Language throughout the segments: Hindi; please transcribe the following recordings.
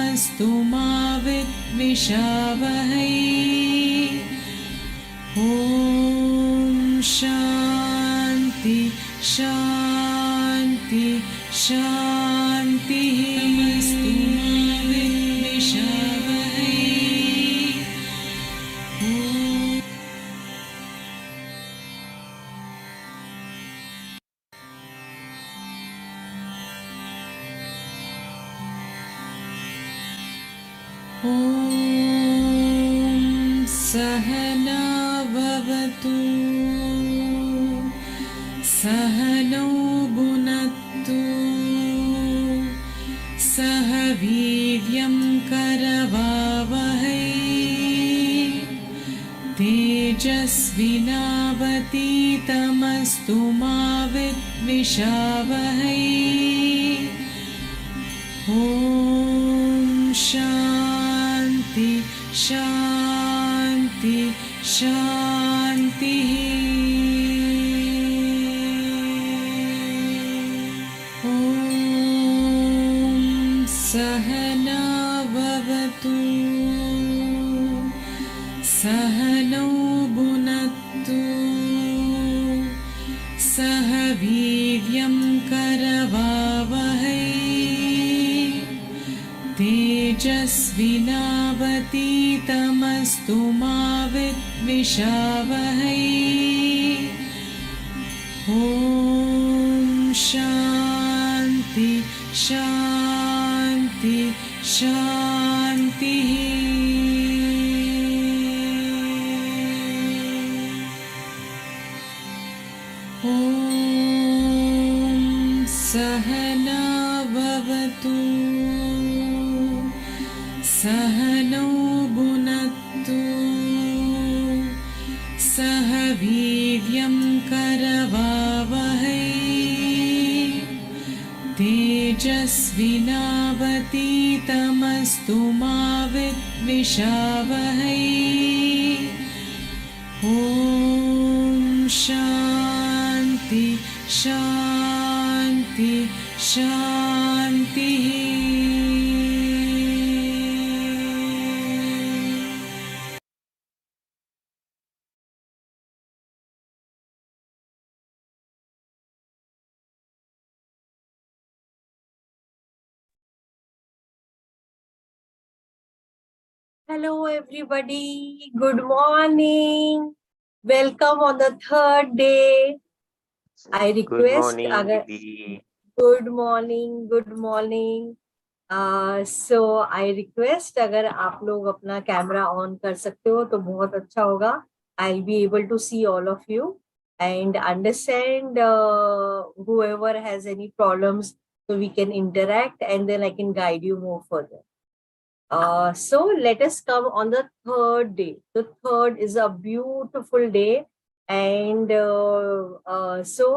तमस्तु मा विद्विषावहै। ॐ शान्ति शान्ति शान्तिः। तमस्तु मा विद्विषावहै। ॐ सहना भवतु सहनौ भुनक्तु सह वीर्यं करवावहै तेजस्विनावतीतमस्तु मा विद्विषावहै। ॐ शान्ति शान्ति शान्तिः। ॐ सहना भवतु सहनौ भुनक्तु सह वीर्यं करवावहै तेजस्विनावतीतमस्तु मा विद्विषावहै। ॐ शान्ति शान्ति शान्तिः। ॐ सहना भवतु सहनौ भुनक्तु सह वीर्यं करवावहै तेजस्विनावतीतमस्तु मा विद्विषावहै। ॐ शान्ति शान्ति शान्तिः। Hello everybody, good morning. Welcome on the third day. I request good morning. So I request अगर आप लोग अपना कैमरा ऑन कर सकते हो तो बहुत अच्छा होगा. I'll be able to see all of you and understand whoever has any problems, so we can interact and then I can guide you more further. So let us come on the third day. The third is a beautiful day, and so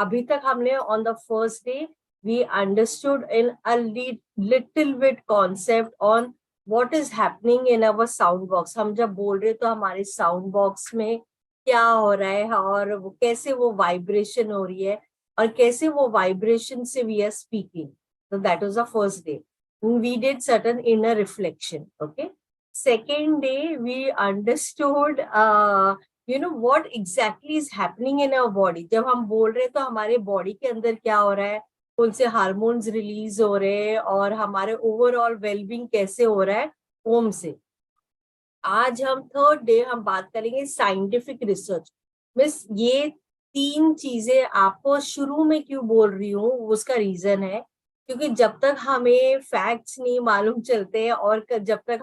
abhi tak humne on the first day we understood in a little bit concept on what is happening in our sound box. हम जब बोल रहे तो हमारे sound box में क्या हो रहा है और वो कैसे वो vibration हो रही है और कैसे वो vibration से we are speaking. So that was the first day. We did certain inner reflection. Okay. Second day, we understood, what exactly is happening in our body. जब हम बोल रहे तो हमारे body के अंदर क्या हो रहा है, कौन से हार्मोन्स रिलीज हो रहे हैं और हमारे ओवरऑल वेलबींग कैसे हो रहा है ओम से. आज हम थर्ड डे हम बात करेंगे साइंटिफिक रिसर्च. मिस ये तीन चीजें आपको शुरू में क्यों बोल रही हूँ, उसका रीजन है क्योंकि जब तक हमें फैक्ट्स नहीं मालूम चलते और जब तक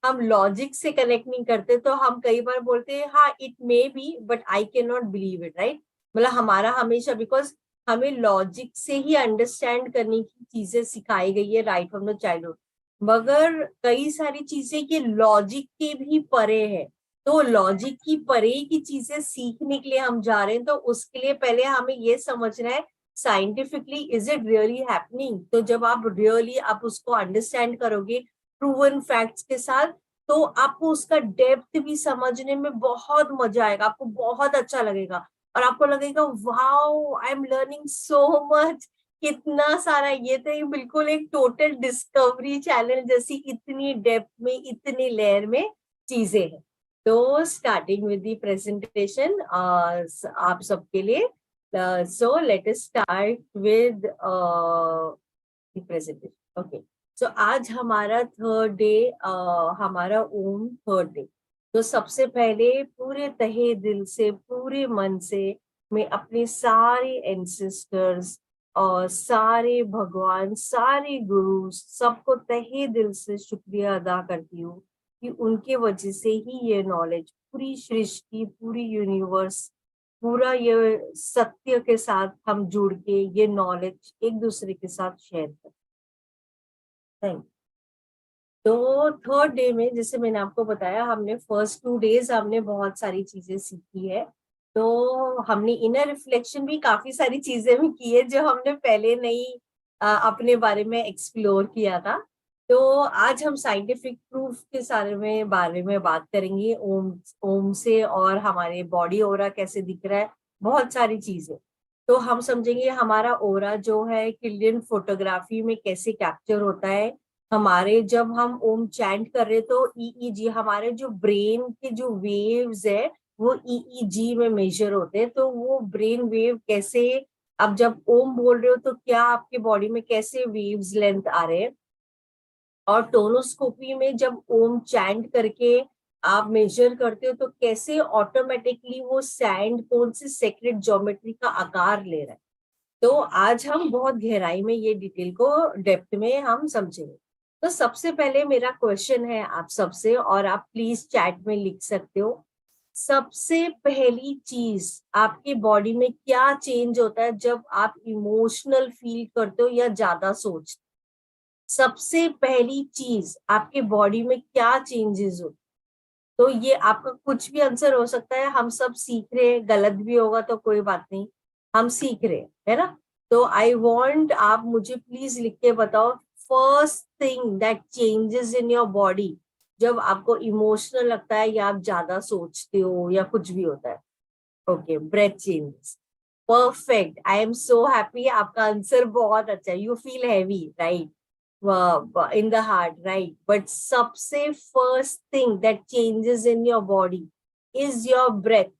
हम लॉजिक से कनेक्ट नहीं करते तो हम कई बार बोलते हैं हाँ it may be but I can not believe it. Right. मतलब हमारा हमेशा बिकॉज हमें लॉजिक से ही अंडरस्टैंड करने की चीजें सिखाई गई है राइट फ्रॉम द चाइल्डहुड. मगर कई सारी चीजें के लॉजिक के भी परे है, तो लॉजिक की परे की चीजें सीखने के लिए हम जा रहे हैं. तो उसके लिए पहले हमें ये समझना है scientifically is it really happening. तो जब आप रियली आप उसको अंडरस्टैंड करोगे प्रूवन फैक्ट्स के साथ तो आपको उसका डेप्थ भी समझने में बहुत मजा आएगा, आपको बहुत अच्छा लगेगा और आपको लगेगा wow I am learning so much. कितना सारा, ये तो ये बिल्कुल एक टोटल डिस्कवरी चैनल जैसी, इतनी डेप्थ में, इतनी लेयर में चीजें हैं। तो स्टार्टिंग विद द प्रेजेंटेशन आप सबके लिए, so let us start with the presentation. Okay, so आज हमारा थर्ड डे, हमारा ओम थर्ड डे। तो सबसे पहले पूरे तहे दिल से, पूरे मन से मैं अपने सारे एंसेस्टर्स और सारे भगवान, सारे गुरु, सबको तहे दिल से शुक्रिया अदा करती हूँ कि उनके वजह से ही ये नॉलेज पूरी सृष्टि, पूरी यूनिवर्स, पूरा ये सत्य के साथ हम जुड़ के ये नॉलेज एक दूसरे के साथ शेयर करते हैं। तो थर्ड डे में, जैसे मैंने आपको बताया, हमने फर्स्ट 2 डेज हमने बहुत सारी चीजें सीखी है। तो हमने इनर रिफ्लेक्शन भी काफी सारी चीजें भी की है जो हमने पहले नहीं अपने बारे में एक्सप्लोर किया था। तो आज हम साइंटिफिक प्रूफ के बारे में बात करेंगे, ओम ओम से, और हमारे बॉडी ओरा कैसे दिख रहा है, बहुत सारी चीजें। तो हम समझेंगे हमारा ओरा जो है किल्लियन फोटोग्राफी में कैसे कैप्चर होता है। हमारे जब हम ओम चैंट कर रहे तो ईईजी, हमारे जो ब्रेन के जो वेव्स है वो ईईजी में मेजर होते हैं। तो वो ब्रेन वेव कैसे, अब जब ओम बोल रहे हो तो क्या आपके बॉडी में कैसे वेव्स लेंथ आ रहे हैं। और टोनोस्कोपी में जब ओम चैंट करके आप मेजर करते हो तो कैसे ऑटोमेटिकली वो सैंड कौन से सेक्रेट ज्योमेट्री का आकार ले रहा है। तो आज हम बहुत गहराई में ये डिटेल को, डेप्थ में हम समझेंगे। तो सबसे पहले मेरा क्वेश्चन है आप सबसे, और आप प्लीज चैट में लिख सकते हो। सबसे पहली चीज आपके बॉडी में क्या चेंज होता है जब आप इमोशनल फील करते हो या ज्यादा सोचते हो? सबसे पहली चीज आपके बॉडी में क्या चेंजेस हो? तो ये आपका कुछ भी आंसर हो सकता है, हम सब सीख रहे हैं, गलत भी होगा तो कोई बात नहीं, हम सीख रहे हैं, है ना। तो आई वांट, आप मुझे प्लीज लिख के बताओ, first thing that changes in your body जब आपको इमोशनल लगता है या आप ज्यादा सोचते हो या कुछ भी होता है। Okay, breath changes. Perfect, I am so happy, आपका आंसर बहुत अच्छा है। You feel heavy, right, in the heart, right? But सबसे first thing that changes in your body is your breath,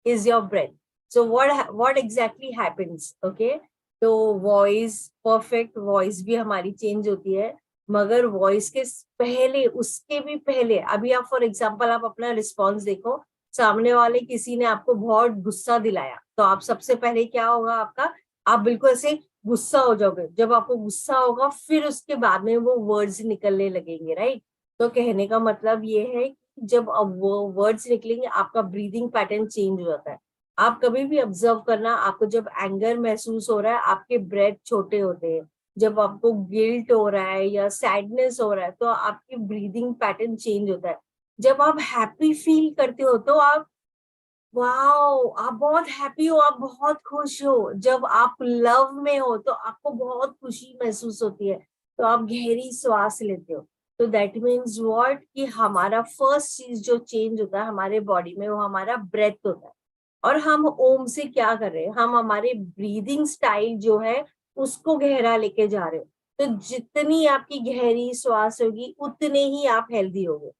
is your breath. So what exactly happens? Okay, तो वॉइस, परफेक्ट, वॉइस भी हमारी चेंज होती है, मगर वॉइस के पहले, उसके भी पहले, अभी आप फॉर एग्जांपल आप अपना रिस्पॉन्स देखो, सामने वाले किसी ने आपको बहुत गुस्सा दिलाया तो आप सबसे पहले क्या होगा आपका, आप बिल्कुल ऐसे गुस्सा हो जाओगे। जब आपको गुस्सा होगा फिर उसके बाद में वो वर्ड्स निकलने लगेंगे, राइट। तो कहने का मतलब ये है कि जब अब वो वर्ड्स निकलेंगे आपका ब्रीदिंग पैटर्न चेंज हो जाता है। आप कभी भी ऑब्जर्व करना, आपको जब एंगर महसूस हो रहा है आपके ब्रेथ छोटे होते हैं। जब आपको गिल्ट हो रहा है या सैडनेस हो रहा है तो आपकी ब्रीदिंग पैटर्न चेंज होता है। जब आप हैप्पी फील करते हो तो आप, वाओ, आप बहुत हैप्पी हो, आप बहुत खुश हो। जब आप लव में हो तो आपको बहुत खुशी महसूस होती है, तो आप गहरी श्वास लेते हो। तो दैट मीन्स व्हाट, कि हमारा फर्स्ट चीज जो चेंज होता है हमारे बॉडी में वो हमारा ब्रेथ होता है। और हम ओम से क्या कर रहे हैं, हम हमारे ब्रीदिंग स्टाइल जो है उसको गहरा लेके जा रहे हो। तो जितनी आपकी गहरी श्वास होगी उतने ही आप हेल्दी होगे।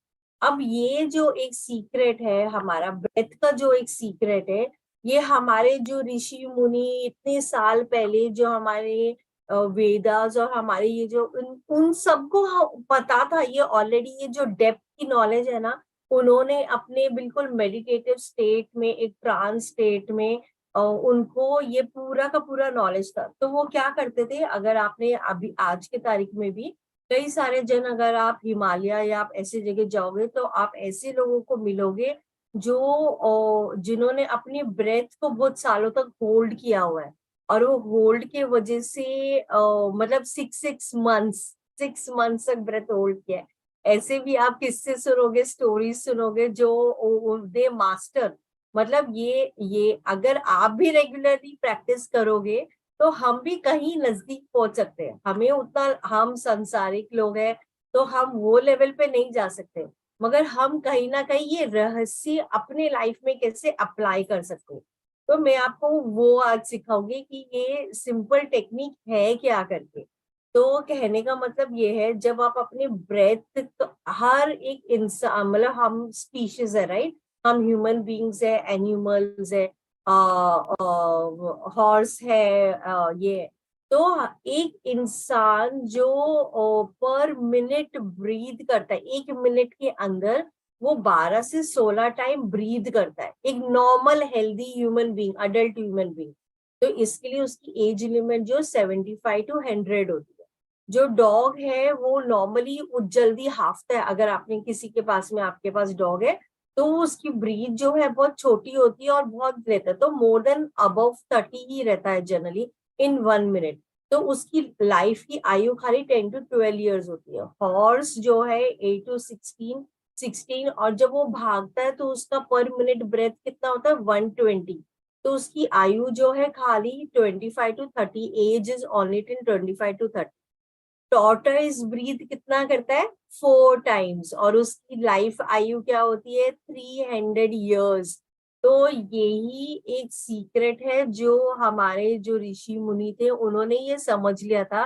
अब ये जो एक सीक्रेट है, हमारा ब्रेथ का जो एक सीक्रेट है, ये हमारे जो ऋषि मुनि इतने साल पहले, जो हमारे वेदास और हमारे ये जो उन सबको पता था ये ऑलरेडी, ये जो डेप्थ की नॉलेज है ना, उन्होंने अपने बिल्कुल मेडिटेटिव स्टेट में, एक ट्रांस स्टेट में, उनको ये पूरा का पूरा नॉलेज था। तो वो क्या करते थे, अगर आपने अभी आज के तारीख में भी कई सारे जन, अगर आप हिमालय या आप ऐसी जगह जाओगे तो आप ऐसे लोगों को मिलोगे जो जिन्होंने अपनी ब्रेथ को बहुत सालों तक होल्ड किया हुआ है। और वो होल्ड के वजह से मतलब 6 मंथ्स तक ब्रेथ होल्ड किया है। ऐसे भी आप किससे सुनोगे, स्टोरीज सुनोगे जो दे मास्टर, मतलब ये अगर आप भी रेगुलरली प्रैक्टिस करोगे तो हम भी कहीं नजदीक पहुंच सकते हैं। हमें उतना, हम संसारिक लोग हैं तो हम वो लेवल पे नहीं जा सकते, मगर हम कहीं ना कहीं ये रहस्य अपने लाइफ में कैसे अप्लाई कर सकते हैं। तो मैं आपको वो आज सिखाऊंगी कि ये सिंपल टेक्निक है क्या करके। तो कहने का मतलब ये है, जब आप अपने ब्रेथ, तो हर एक इंसान, मतलब हम स्पीशीज है, राइट, हम ह्यूमन बींग्स है, एनिमल्स है, हॉर्स है, ये, तो एक इंसान जो पर मिनट ब्रीथ करता है, 1 मिनट के अंदर वो 12 से 16 टाइम ब्रीथ करता है, एक normal healthy human being, adult human being. तो इसके लिए उसकी एज लिमिट जो 75 to 100 होती है। जो डॉग है वो नॉर्मली जल्दी हाफता है, अगर आपने किसी के पास में, आपके पास डॉग है, तो उसकी ब्रीथ जो है बहुत छोटी होती है और बहुत रहता है, तो मोर देन अबव 30 ही रहता है जनरली इन 1 मिनट। तो उसकी लाइफ की आयु खाली 10 to 12 years होती है। हॉर्स जो है 8 to 16, और जब वो भागता है तो उसका पर मिनट ब्रेथ कितना होता है, 120। तो उसकी आयु जो है खाली 25 to 30, age is only till 25 to 30। Tortoise breathe कितना करता है, 4 टाइम्स, और उसकी लाइफ आयु क्या होती है, 300 years। तो यही एक सीक्रेट है जो हमारे जो ऋषि मुनि थे उन्होंने ये समझ लिया था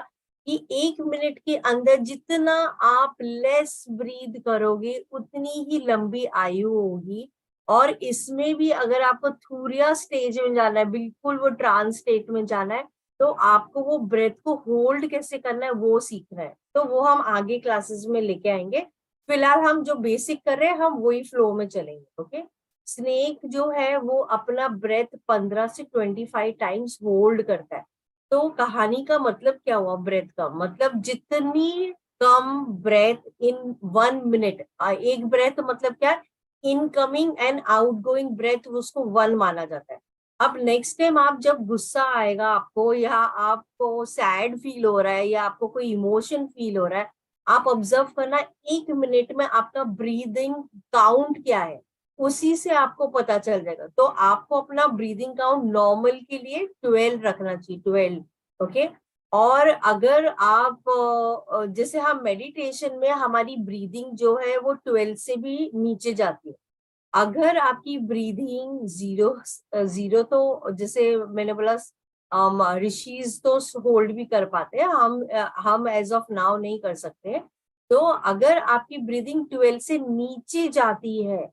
कि 1 मिनट के अंदर जितना आप लेस ब्रीथ करोगे उतनी ही लंबी आयु होगी। और इसमें भी अगर आपको थूरिया स्टेज में जाना है, बिल्कुल वो ट्रांस स्टेट में जाना है, तो आपको वो ब्रेथ को होल्ड कैसे करना है वो सीखना है। तो वो हम आगे क्लासेस में लेके आएंगे। फिलहाल हम जो बेसिक कर रहे हैं हम वही फ्लो में चलेंगे। ओके। स्नेक जो है वो अपना ब्रेथ 15 से 25 टाइम्स होल्ड करता है। तो कहानी का मतलब क्या हुआ, ब्रेथ का मतलब जितनी कम ब्रेथ इन 1 मिनट, एक ब्रेथ मतलब क्या, इनकमिंग एंड आउटगोइंग ब्रेथ, उसको 1 माना जाता है। अब नेक्स्ट टाइम आप जब गुस्सा आएगा आपको, या आपको सैड फील हो रहा है, या आपको कोई इमोशन फील हो रहा है, आप ऑब्जर्व करना 1 मिनट में आपका ब्रीदिंग काउंट क्या है, उसी से आपको पता चल जाएगा। तो आपको अपना ब्रीदिंग काउंट नॉर्मल के लिए 12 रखना चाहिए, 12। ओके। और अगर आप जैसे हम मेडिटेशन में हमारी ब्रीदिंग जो है वो 12 से भी नीचे जाती है। अगर आपकी ब्रीदिंग जीरो, जीरो तो जैसे मैंने बोला, ऋषिज तो होल्ड भी कर पाते हैं, हम एज ऑफ नाउ नहीं कर सकते। तो अगर आपकी ब्रीदिंग 12 से नीचे जाती है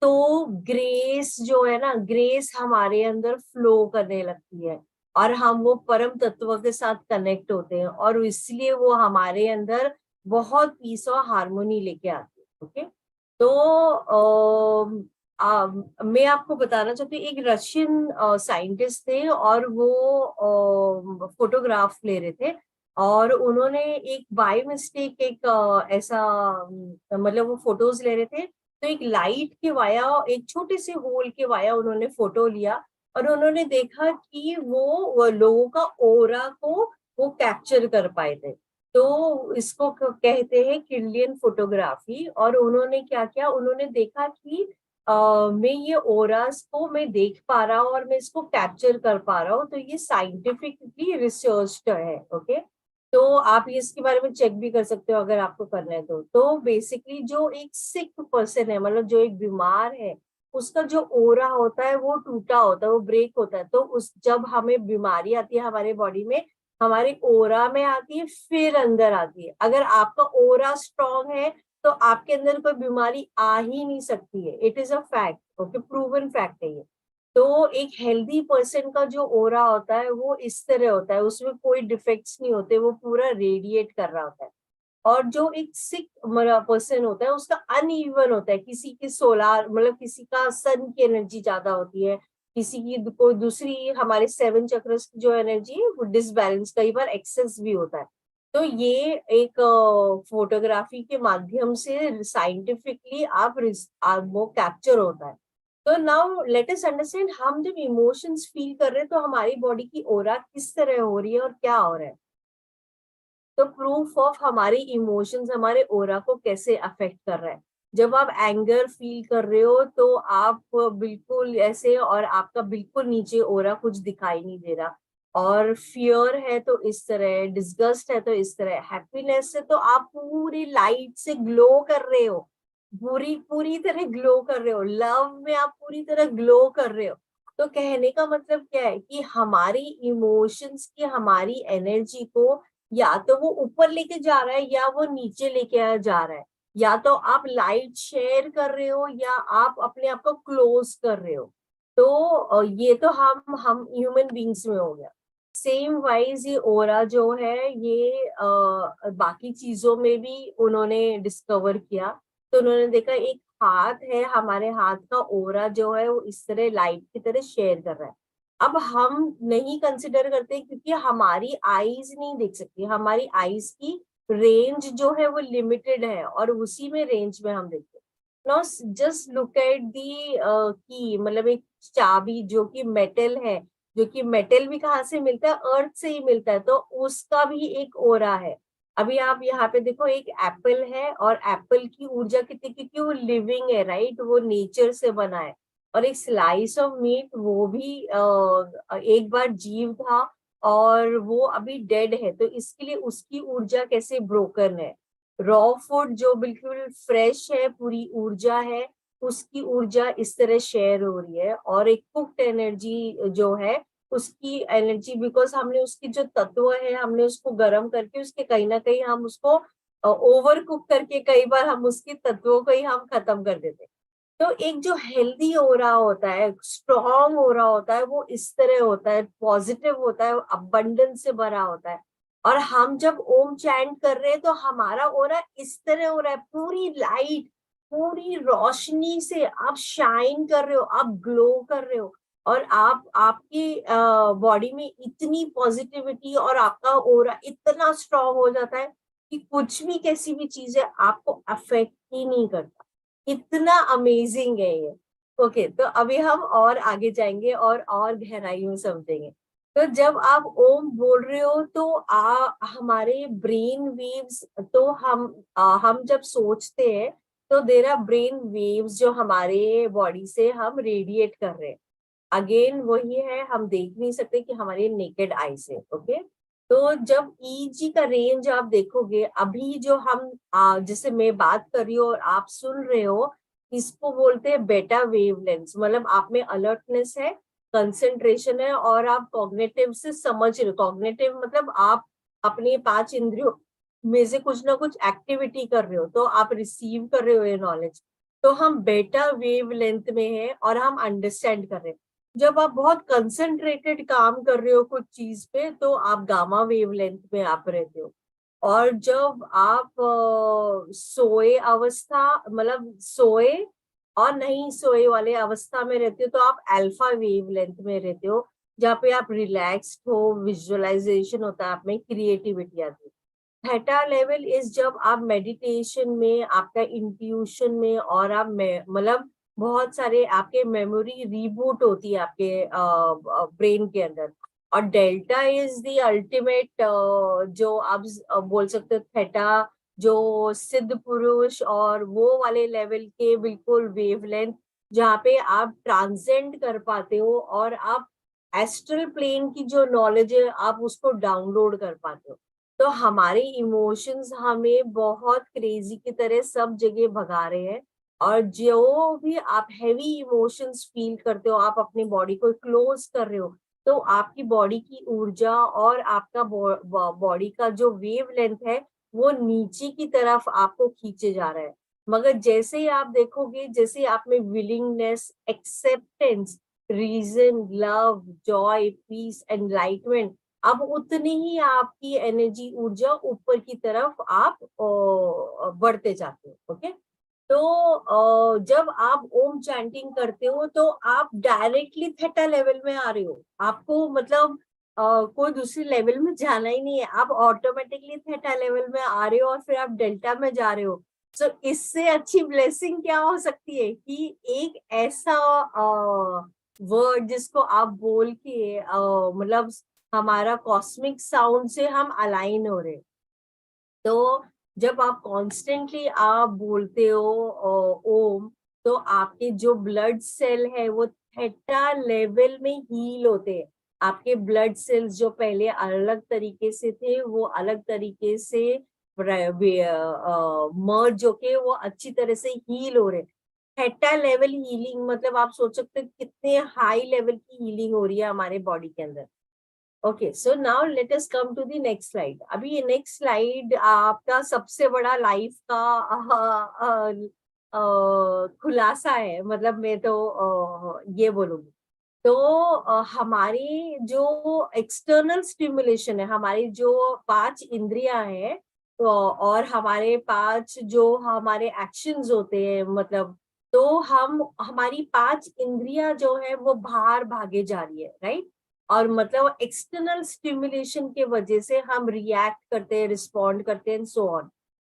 तो ग्रेस जो है ना, ग्रेस हमारे अंदर फ्लो करने लगती है, और हम वो परम तत्व के साथ कनेक्ट होते हैं, और इसलिए वो हमारे अंदर बहुत पीस और हार्मोनी लेके आती है। ओके। तो मैं आपको बताना चाहती हूँ, एक रशियन साइंटिस्ट थे और वो फोटोग्राफ ले रहे थे, और उन्होंने एक बाय मिस्टेक एक ऐसा मतलब वो फोटोज ले रहे थे, तो एक लाइट के वाया, एक छोटे से होल के वाया उन्होंने फोटो लिया, और उन्होंने देखा कि वो लोगों का ओरा को वो कैप्चर कर पाए थे। तो इसको कहते हैं किर्लियन फोटोग्राफी। और उन्होंने क्या किया, उन्होंने देखा कि मैं ये ओरास को मैं देख पा रहा हूँ और मैं इसको कैप्चर कर पा रहा हूँ, तो ये साइंटिफिकली रिसर्च्ड है। ओके। तो आप इसके बारे में चेक भी कर सकते हो अगर आपको करना है तो बेसिकली जो एक सिक पर्सन है, मतलब जो एक बीमार है, उसका जो ओरा होता है वो टूटा होता है, वो ब्रेक होता है। तो उस जब हमें बीमारी आती है हमारे बॉडी में, हमारे ओरा में आती है फिर अंदर आती है। अगर आपका ओरा स्ट्रांग है तो आपके अंदर कोई बीमारी आ ही नहीं सकती है। It is a fact. Okay, proven fact है ये। तो एक हेल्दी पर्सन का जो ओरा होता है वो इस तरह होता है, उसमें कोई डिफेक्ट्स नहीं होते, वो पूरा रेडिएट कर रहा होता है। और जो एक सिक पर्सन होता है उसका अनइवन होता है, किसी की सोलार, मतलब किसी का सन की एनर्जी ज्यादा होती है, किसी की कोई दूसरी, हमारे 7 चक्रस की जो एनर्जी है वो डिसबैलेंस, कई बार एक्सेस भी होता है। तो ये एक फोटोग्राफी के माध्यम से साइंटिफिकली आप वो कैप्चर होता है। तो नाउ लेट अस अंडरस्टैंड, हम जब इमोशंस फील कर रहे हैं तो हमारी बॉडी की ओरा किस तरह हो रही है और क्या हो रहा है। तो प्रूफ ऑफ हमारे इमोशंस हमारे ओरा को कैसे अफेक्ट कर रहा है। जब आप एंगर फील कर रहे हो तो आप बिल्कुल ऐसे, और आपका बिल्कुल नीचे ओरा कुछ दिखाई नहीं दे रहा। और फियर है तो इस तरह, डिस्गस्ट है तो इस तरह, हैप्पीनेस है तो आप पूरी लाइट से ग्लो कर रहे हो, पूरी पूरी तरह ग्लो कर रहे हो, लव में आप पूरी तरह ग्लो कर रहे हो। तो कहने का मतलब क्या है कि हमारी इमोशंस की, हमारी एनर्जी को या तो वो ऊपर लेके जा रहा है या वो नीचे लेके जा रहा है। या तो आप लाइट शेयर कर रहे हो या आप अपने आप को क्लोज कर रहे हो। तो ये तो हम ह्यूमन बींग्स में हो गया। सेम वाइज ये ओरा जो है ये बाकी चीजों में भी उन्होंने डिस्कवर किया। तो उन्होंने देखा एक हाथ है, हमारे हाथ का ओरा जो है वो इस तरह लाइट की तरह शेयर कर रहा है। अब हम नहीं कंसिडर करते क्योंकि हमारी आईज नहीं देख सकती, हमारी आईज की रेंज जो है वो लिमिटेड है और उसी में रेंज में हम देखते हैं। Now just look at the की, मतलब एक चाबी जो कि मेटल है, जो कि मेटल भी कहाँ से मिलता है, अर्थ से ही मिलता है, तो उसका भी एक ओरा है। अभी आप यहाँ पे देखो एक एप्पल है और एप्पल की ऊर्जा कितनी, क्योंकि वो लिविंग है, राइट, वो नेचर से बना है। और एक स्लाइस ऑफ मीट वो भी एक बार जीव था और वो अभी डेड है, तो इसके लिए उसकी ऊर्जा कैसे ब्रोकन है। रॉ फूड जो बिल्कुल फ्रेश है, पूरी ऊर्जा है, उसकी ऊर्जा इस तरह शेयर हो रही है। और एक कुक्ड एनर्जी जो है, उसकी एनर्जी, बिकॉज हमने उसकी जो तत्व है हमने उसको गर्म करके उसके कहीं ना कहीं हम उसको ओवर कुक करके कई बार हम उसके तत्वों को ही हम खत्म कर देते हैं। तो एक जो हेल्दी हो रहा होता है, स्ट्रॉन्ग हो रहा होता है, वो इस तरह होता है, पॉजिटिव होता है, अबंडेंस से भरा होता है। और हम जब ओम चैंट कर रहे हैं तो हमारा ऑरा इस तरह हो रहा है, पूरी लाइट, पूरी रोशनी से आप शाइन कर रहे हो, आप ग्लो कर रहे हो। और आप आपकी बॉडी में इतनी पॉजिटिविटी और आपका ऑरा इतना स्ट्रांग हो जाता है कि कुछ भी, कैसी भी चीज है आपको अफेक्ट ही नहीं करता। इतना अमेजिंग है ये। ओके, तो अभी हम और आगे जाएंगे और गहराई में समझेंगे। तो जब आप ओम बोल रहे हो तो हमारे ब्रेन वेव्स, तो हम जब सोचते हैं तो देर आर ब्रेन वेव्स जो हमारे बॉडी से हम रेडिएट कर रहे हैं। अगेन वही है, हम देख नहीं सकते कि हमारे नेकेड आई से। ओके, तो जब ईजी का रेंज आप देखोगे, अभी जो हम जैसे मैं बात कर रही हूँ और आप सुन रहे हो, इसको बोलते हैं बेटा वेवलेंथ। मतलब आप में अलर्टनेस है, कंसंट्रेशन है और आप कॉग्निटिव से समझ रहे हो। कॉग्निटिव मतलब आप अपने 5 इंद्रियों में से कुछ ना कुछ एक्टिविटी कर रहे हो, तो आप रिसीव कर रहे हो ये नॉलेज। तो हम बेटा वेवलेंथ में है और हम अंडरस्टैंड कर रहे हैं। जब आप बहुत कंसंट्रेटेड काम कर रहे हो कुछ चीज पे, तो आप गामा वेवलेंथ में आप रहते हो। और जब आप सोए अवस्था, मतलब सोए और नहीं सोए वाले अवस्था में रहते हो, तो आप अल्फा वेवलेंथ में रहते हो, जहाँ पे आप रिलैक्स्ड हो, विजुअलाइजेशन होता है, आप में क्रिएटिविटी आती है। थीटा लेवल इज जब आप मेडिटेशन में, आपका इंट्यूशन में, और आप मतलब बहुत सारे आपके मेमोरी रीबूट होती है आपके ब्रेन के अंदर। और डेल्टा इज द अल्टीमेट, जो आप बोल सकते हो थीटा, जो सिद्ध पुरुष और वो वाले लेवल के बिल्कुल वेवलेंथ, जहाँ पे आप ट्रांसेंड कर पाते हो और आप एस्ट्रल प्लेन की जो नॉलेज है आप उसको डाउनलोड कर पाते हो। तो हमारे इमोशंस हमें बहुत क्रेजी की तरह सब जगह भगा रहे हैं। और जो भी आप हैवी इमोशंस फील करते हो, आप अपनी बॉडी को क्लोज कर रहे हो, तो आपकी बॉडी की ऊर्जा और आपका बॉडी का जो वेवलेंथ है वो नीचे की तरफ आपको खींचे जा रहा है। मगर जैसे ही आप देखोगे, जैसे आप में willingness, acceptance, reason, love, joy, peace, enlightenment, अब उतनी ही आपकी एनर्जी, ऊर्जा ऊपर की तरफ आप बढ़ते जाते हो। ओके, तो जब आप ओम चैंटिंग करते हो तो आप डायरेक्टली थीटा लेवल में आ रहे हो। आपको मतलब कोई दूसरी लेवल में जाना ही नहीं है, आप ऑटोमेटिकली थीटा लेवल में आ रहे हो और फिर आप डेल्टा में जा रहे हो। सो इससे अच्छी ब्लेसिंग क्या हो सकती है कि एक ऐसा वर्ड जिसको आप बोल के मतलब हमारा कॉस्मिक साउंड से हम अलाइन हो रहे। तो जब आप कॉन्स्टेंटली आप बोलते हो ओम, तो आपके जो ब्लड सेल है वो थीटा लेवल में हील होते हैं। आपके ब्लड सेल्स जो पहले अलग तरीके से थे वो अलग तरीके से मर्ज होके वो अच्छी तरह से हील हो रहे। थेटा लेवल हीलिंग, मतलब आप सोच सकते हैं कितने हाई लेवल की हीलिंग हो रही है हमारे बॉडी के अंदर। Okay, so now let us come to the next slide. अभी ये नेक्स्ट स्लाइड आपका सबसे बड़ा लाइफ का खुलासा है, मतलब मैं तो ये बोलूंगी। तो हमारी जो एक्सटर्नल स्टिमुलेशन है, हमारी जो 5 इंद्रियां हैं, तो और हमारे 5 जो हमारे एक्शंस होते हैं, मतलब तो हम हमारी 5 इंद्रियां जो है वो बाहर भागे जा रही है, राइट। और मतलब एक्सटर्नल स्टिमुलेशन के वजह से हम रिएक्ट करते हैं, रिस्पॉन्ड करते हैं, सो ऑन।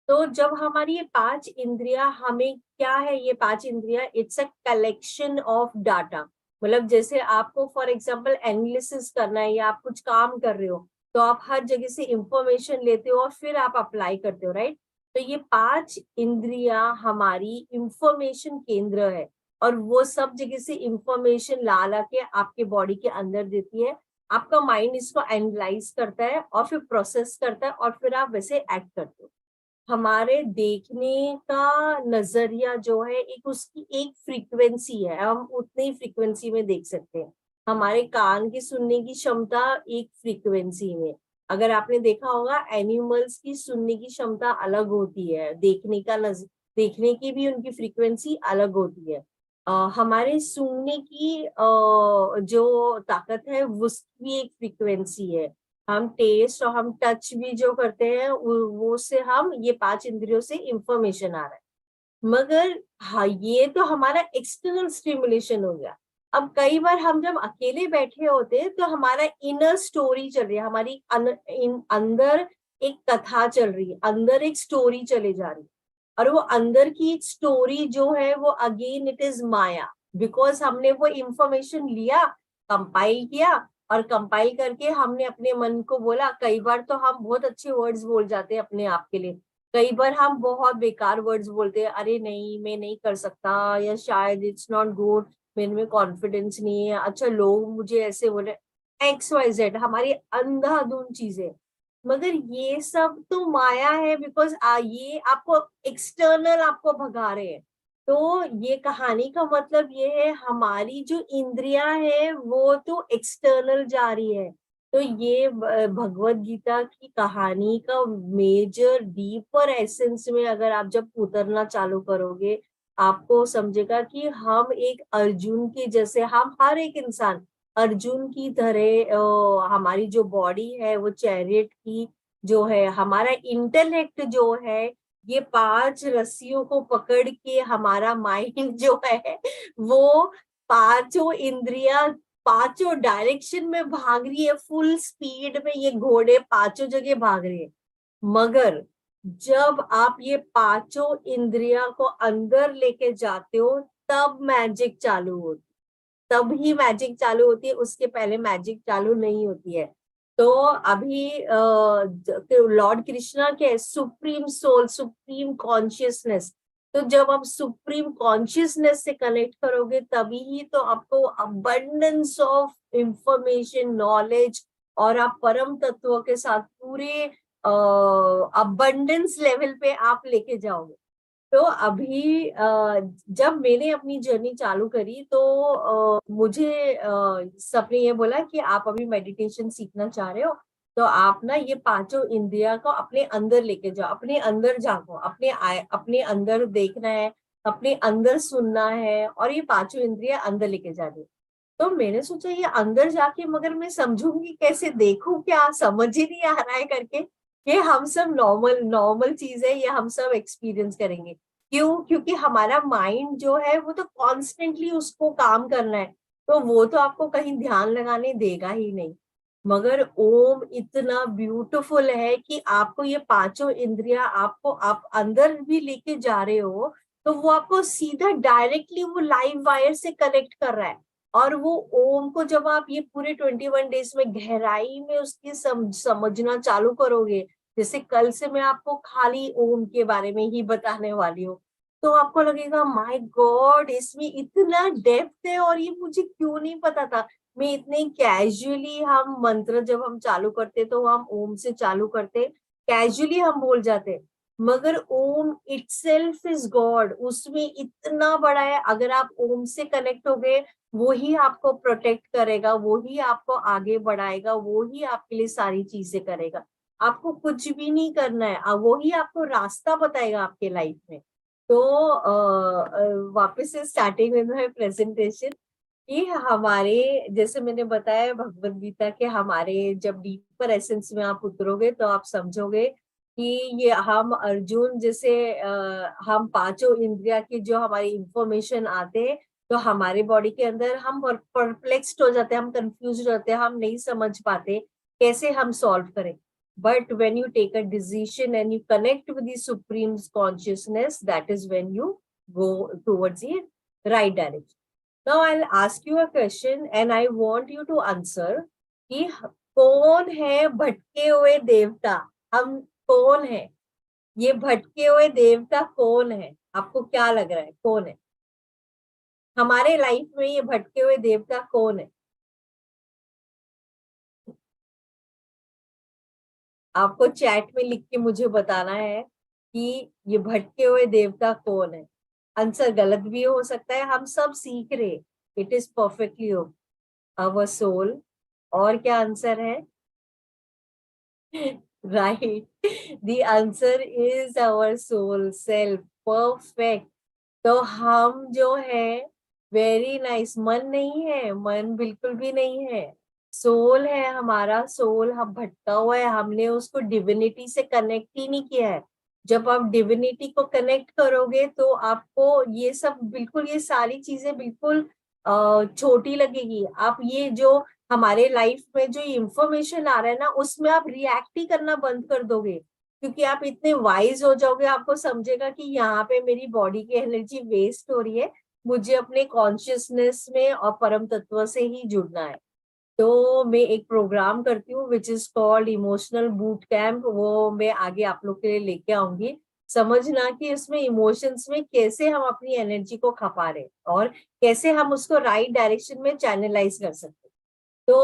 तो जब हमारी ये 5 इंद्रियां, हमें क्या है ये 5 इंद्रियां, it's a collection of data. मतलब जैसे आपको फॉर एग्जांपल एनालिसिस करना है या आप कुछ काम कर रहे हो, तो आप हर जगह से इंफॉर्मेशन लेते हो और फिर आप अप्लाई करते हो, राइट। तो ये 5 इंद्रियां हमारी इंफॉर्मेशन केंद्र है, और वो सब जगह से इंफॉर्मेशन ला ला के आपके बॉडी के अंदर देती है। आपका माइंड इसको एनालाइज करता है और फिर प्रोसेस करता है, और फिर आप वैसे एक्ट करते हो। हमारे देखने का नजरिया जो है, एक उसकी एक फ्रीक्वेंसी है, हम उतनी फ्रीक्वेंसी में देख सकते हैं। हमारे कान की सुनने की क्षमता एक फ्रीक्वेंसी में। अगर आपने देखा होगा एनिमल्स की सुनने की क्षमता अलग होती है, देखने की भी उनकी फ्रीक्वेंसी अलग होती है। हमारे सूंघने की जो ताकत है उसकी भी एक फ्रीक्वेंसी है। हम टेस्ट और हम टच भी जो करते हैं वो से हम ये 5 इंद्रियों से इंफॉर्मेशन आ रहा है। मगर हाँ, ये तो हमारा एक्सटर्नल स्टिमुलेशन हो गया। अब कई बार हम जब अकेले बैठे होते हैं तो हमारा इनर स्टोरी चल रही है, हमारी अंदर एक कथा चल रही है, अंदर एक स्टोरी चले जा रही है। और वो अंदर की एक स्टोरी जो है वो again it is Maya, because हमने वो इंफॉर्मेशन लिया, कंपाइल किया, और कंपाइल करके हमने अपने मन को बोला। कई बार तो हम बहुत अच्छे वर्ड्स बोल जाते हैं अपने आप के लिए, कई बार हम बहुत बेकार वर्ड्स बोलते हैं, अरे नहीं मैं नहीं कर सकता, या शायद इट्स नॉट गुड, मेरे में कॉन्फिडेंस नहीं है, अच्छा लोग मुझे ऐसे बोले, XYZ हमारी अंधाधुंध चीजें। मगर ये सब तो माया है, बिकॉज ये आपको एक्सटर्नल आपको भगा रहे हैं। तो ये कहानी का मतलब ये है, हमारी जो इंद्रियां है वो तो एक्सटर्नल जा रही है। तो ये भगवत गीता की कहानी का मेजर डीपर एसेंस में अगर आप जब उतरना चालू करोगे, आपको समझेगा कि हम एक अर्जुन के जैसे, हम हर एक इंसान अर्जुन की तरह, हमारी जो बॉडी है वो चैरियट की जो है, हमारा इंटेलेक्ट जो है ये 5 रस्सियों को पकड़ के, हमारा माइंड जो है वो पांचों इंद्रियां पांचों डायरेक्शन में भाग रही है, फुल स्पीड में ये घोड़े पांचों जगह भाग रहे हैं। मगर जब आप ये पांचों इंद्रियां को अंदर लेके जाते हो, तब मैजिक चालू होती, तब ही मैजिक चालू होती है, उसके पहले मैजिक चालू नहीं होती है। तो अभी लॉर्ड कृष्णा के सुप्रीम सोल, सुप्रीम कॉन्शियसनेस, तो जब आप सुप्रीम कॉन्शियसनेस से कनेक्ट करोगे तभी ही तो आपको अबंडेंस ऑफ इंफॉर्मेशन, नॉलेज, और आप परम तत्वों के साथ पूरे अबंडेंस लेवल पे आप लेके जाओगे। तो अभी जब मैंने अपनी जर्नी चालू करी तो मुझे सबने ये बोला कि आप अभी मेडिटेशन सीखना चाह रहे हो, तो आप ना ये पांचों इंद्रिया को अपने अंदर लेके जाओ, अपने अंदर झांको, अपने अंदर देखना है, अपने अंदर सुनना है, और ये पांचों इंद्रिया अंदर लेके जानी है। तो मैंने सोचा ये अंदर जाके मगर मैं समझूंगी कैसे, देखूं क्या, समझ ही नहीं आ रहा है करके। ये हम सब नॉर्मल नॉर्मल चीज है, ये हम सब एक्सपीरियंस करेंगे। क्यों? क्योंकि हमारा माइंड जो है वो तो कॉन्स्टेंटली उसको काम करना है, तो वो तो आपको कहीं ध्यान लगाने देगा ही नहीं। मगर ओम इतना ब्यूटीफुल है कि आपको ये पांचों इंद्रियां, आपको आप अंदर भी लेके जा रहे हो, तो वो आपको सीधा डायरेक्टली वो लाइव वायर से कनेक्ट कर रहा है। और वो ओम को जब आप ये पूरे 21 डेज में गहराई में उसकी समझना चालू करोगे, जैसे कल से मैं आपको खाली ओम के बारे में ही बताने वाली हूँ, तो आपको लगेगा माय गॉड इसमें इतना डेप्थ है, और ये मुझे क्यों नहीं पता था। मैं इतने कैजुअली, हम मंत्र जब हम चालू करते तो हम ओम से चालू करते, कैजुअली हम बोल जाते, मगर ओम इटसेल्फ इज गॉड, उसमें इतना बड़ा है। अगर आप ओम से कनेक्ट हो गए, वो ही आपको प्रोटेक्ट करेगा, वो ही आपको आगे बढ़ाएगा, वो ही आपके लिए सारी चीजें करेगा। आपको कुछ भी नहीं करना है, वो ही आपको रास्ता बताएगा आपके लाइफ में। तो वापस से स्टार्टिंग में है प्रेजेंटेशन कि हमारे, जैसे मैंने बताया भगवत गीता के, हमारे जब डीपर एसेंस में आप उतरोगे तो आप समझोगे कि ये हम अर्जुन जैसे हम पांचों इंद्रिया की जो हमारी इंफॉर्मेशन आते हैं, तो हमारे बॉडी के अंदर हम परप्लेक्स्ड हो जाते हैं, हम कंफ्यूज हो जाते हैं, हम नहीं समझ पाते कैसे हम सॉल्व करें। But when you take a decision and you connect with the supreme consciousness, that is when you go towards the right direction. Now I'll ask you a question and I want you to answer कि कौन है भटके हुए देवता? हम कौन है? ये भटके हुए देवता कौन है? आपको क्या लग रहा है कौन है हमारे लाइफ में? ये भटके हुए देवता कौन है? आपको चैट में लिख के मुझे बताना है कि ये भटके हुए देवता कौन है। आंसर गलत भी हो सकता है, हम सब सीख रहे, it is perfectly our soul. और क्या आंसर है? Right, the answer is our soul self. Perfect. तो हम जो है, वेरी नाइस, मन नहीं है, मन बिल्कुल भी नहीं है, सोल है हमारा। सोल हम भटका हुआ है, हमने उसको डिविनिटी से कनेक्ट ही नहीं किया है। जब आप डिविनिटी को कनेक्ट करोगे तो आपको ये सब बिल्कुल, ये सारी चीजें बिल्कुल छोटी लगेगी। आप ये जो हमारे लाइफ में जो इंफॉर्मेशन आ रहा है ना, उसमें आप रिएक्ट ही करना बंद कर दोगे, क्योंकि आप इतने वाइज हो जाओगे। आपको समझेगा कि यहाँ पे मेरी बॉडी की एनर्जी वेस्ट हो रही है, मुझे अपने कॉन्शियसनेस में और परम तत्व से ही जुड़ना है। तो मैं एक प्रोग्राम करती हूँ which is called emotional boot camp, वो मैं आगे आप लोग के लिए लेके आऊंगी। समझना कि उसमें इमोशंस में कैसे हम अपनी एनर्जी को खपा रहे और कैसे हम उसको राइट डायरेक्शन में चैनलाइज कर सकते। तो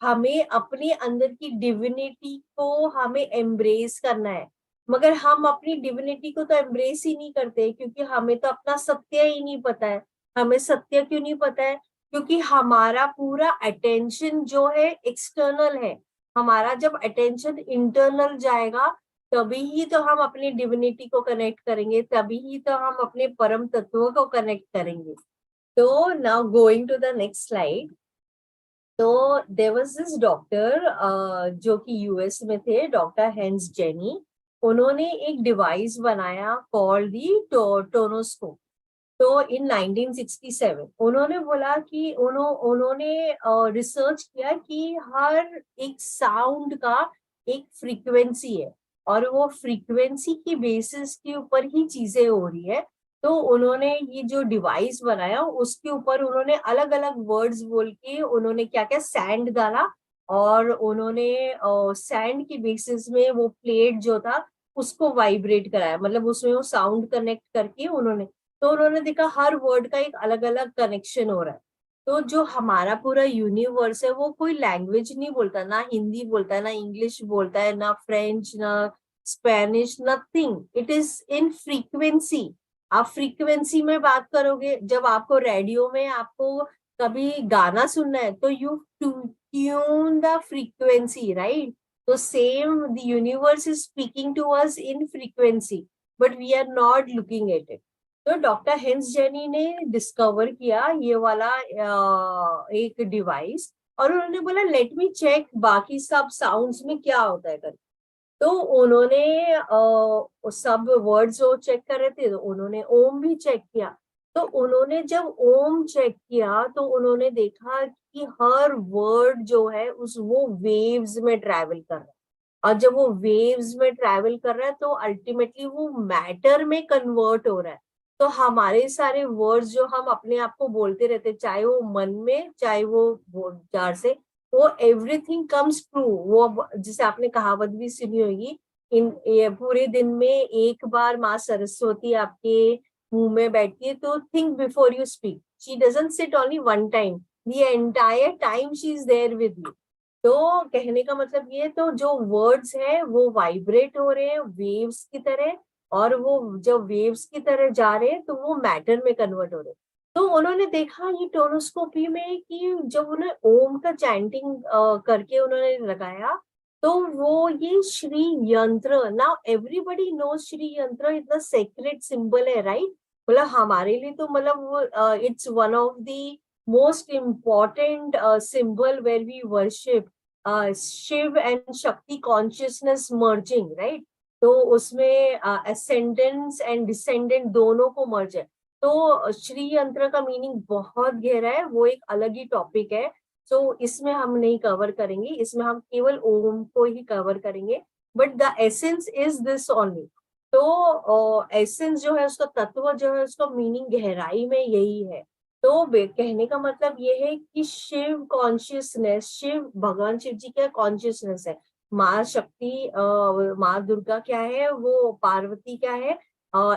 हमें अपने अंदर की डिविनिटी को हमें एम्ब्रेस करना है। मगर हम अपनी डिविनिटी को तो एम्ब्रेस ही नहीं करते, क्योंकि हमें तो अपना सत्य ही नहीं पता है। हमें सत्य क्यों नहीं पता है? क्योंकि हमारा पूरा अटेंशन जो है एक्सटर्नल है। हमारा जब अटेंशन इंटरनल जाएगा, तभी ही तो हम अपनी डिविनिटी को कनेक्ट करेंगे, तभी ही तो हम अपने परम तत्व को कनेक्ट करेंगे। तो now going to the next slide. तो देयर वाज दिस डॉक्टर जो कि यूएस में थे, डॉक्टर हेंस जेनी। उन्होंने एक डिवाइस बनाया कॉल्ड दी टोनोस्कोप। तो इन 1967 उन्होंने बोला कि उन्होंने रिसर्च किया कि हर एक साउंड का एक फ्रीक्वेंसी है, और वो फ्रीक्वेंसी की बेसिस के ऊपर ही चीजें हो रही है। तो उन्होंने ये जो डिवाइस बनाया, उसके ऊपर उन्होंने अलग अलग वर्ड्स बोल के उन्होंने क्या क्या सैंड डाला, और उन्होंने सैंड की बेसिस में वो प्लेट जो था उसको वाइब्रेट कराया, मतलब उसमें वो साउंड कनेक्ट करके उन्होंने, तो उन्होंने देखा हर वर्ड का एक अलग अलग कनेक्शन हो रहा है। तो जो हमारा पूरा यूनिवर्स है, वो कोई लैंग्वेज नहीं बोलता, ना हिंदी बोलता है, ना इंग्लिश बोलता है, ना फ्रेंच, ना Spanish, nothing. It is in frequency. आप फ्रीक्वेंसी में बात करोगे। जब आपको रेडियो में आपको कभी गाना सुनना है, तो you tune the frequency, right? तो same the universe is speaking to us in frequency, but we are not looking at it. तो डॉक्टर हेंस जेनी ने डिस्कवर किया ये वाला एक डिवाइस, और उन्होंने बोला लेट मी चेक बाकी सब साउंड्स में क्या होता है करके। तो उन्होंने सब वर्ड्स जो चेक कर रहे थे, तो उन्होंने ओम भी चेक किया। तो उन्होंने जब ओम चेक किया, तो उन्होंने देखा कि हर वर्ड जो है उस वो वेव्स में ट्रैवल कर रहा है, और जब वो वेव्स में ट्रैवल कर रहा है, तो अल्टीमेटली वो मैटर में कन्वर्ट हो रहा है। तो हमारे सारे वर्ड्स जो हम अपने आप को बोलते रहते, चाहे वो मन में, चाहे वो जार से, वो एवरीथिंग कम्स ट्रू। वो जिसे आपने कहावत भी सुनी होगी, ये पूरे दिन में एक बार माँ सरस्वती आपके मुंह में बैठती है, तो think before you speak. She doesn't sit only one time, the entire time she is there with you. तो कहने का मतलब ये, तो जो वर्ड्स है वो वाइब्रेट हो रहे हैं वेव्स की तरह, और वो जब वेव्स की तरह जा रहे हैं तो वो मैटर में कन्वर्ट हो रहे हैं। तो उन्होंने देखा ये टोनोस्कोपी में कि जब उन्हें ओम का चैंटिंग करके उन्होंने लगाया, तो वो ये श्री यंत्र, नाउ एवरीबडी नो श्री यंत्र इतना सेक्रेट सिंबल है, राइट? मतलब हमारे लिए तो मतलब वो it's one of the most important symbol where we worship Shiva and Shakti consciousness merging, right? तो उसमें असेंडेंस एंड डिसेंडेंट दोनों को मर्ज है। तो श्री यंत्र का मीनिंग बहुत गहरा है, वो एक अलग ही टॉपिक है। सो इसमें हम नहीं कवर करेंगे, इसमें हम केवल ओम को ही कवर करेंगे, but the essence is this only. तो एसेंस जो है, उसका तत्व जो है, उसका मीनिंग गहराई में यही है। तो कहने का मतलब ये है कि शिव कॉन्शियसनेस, शिव भगवान शिव जी क्या कॉन्शियसनेस है, माँ शक्ति माँ दुर्गा क्या है, वो पार्वती क्या है,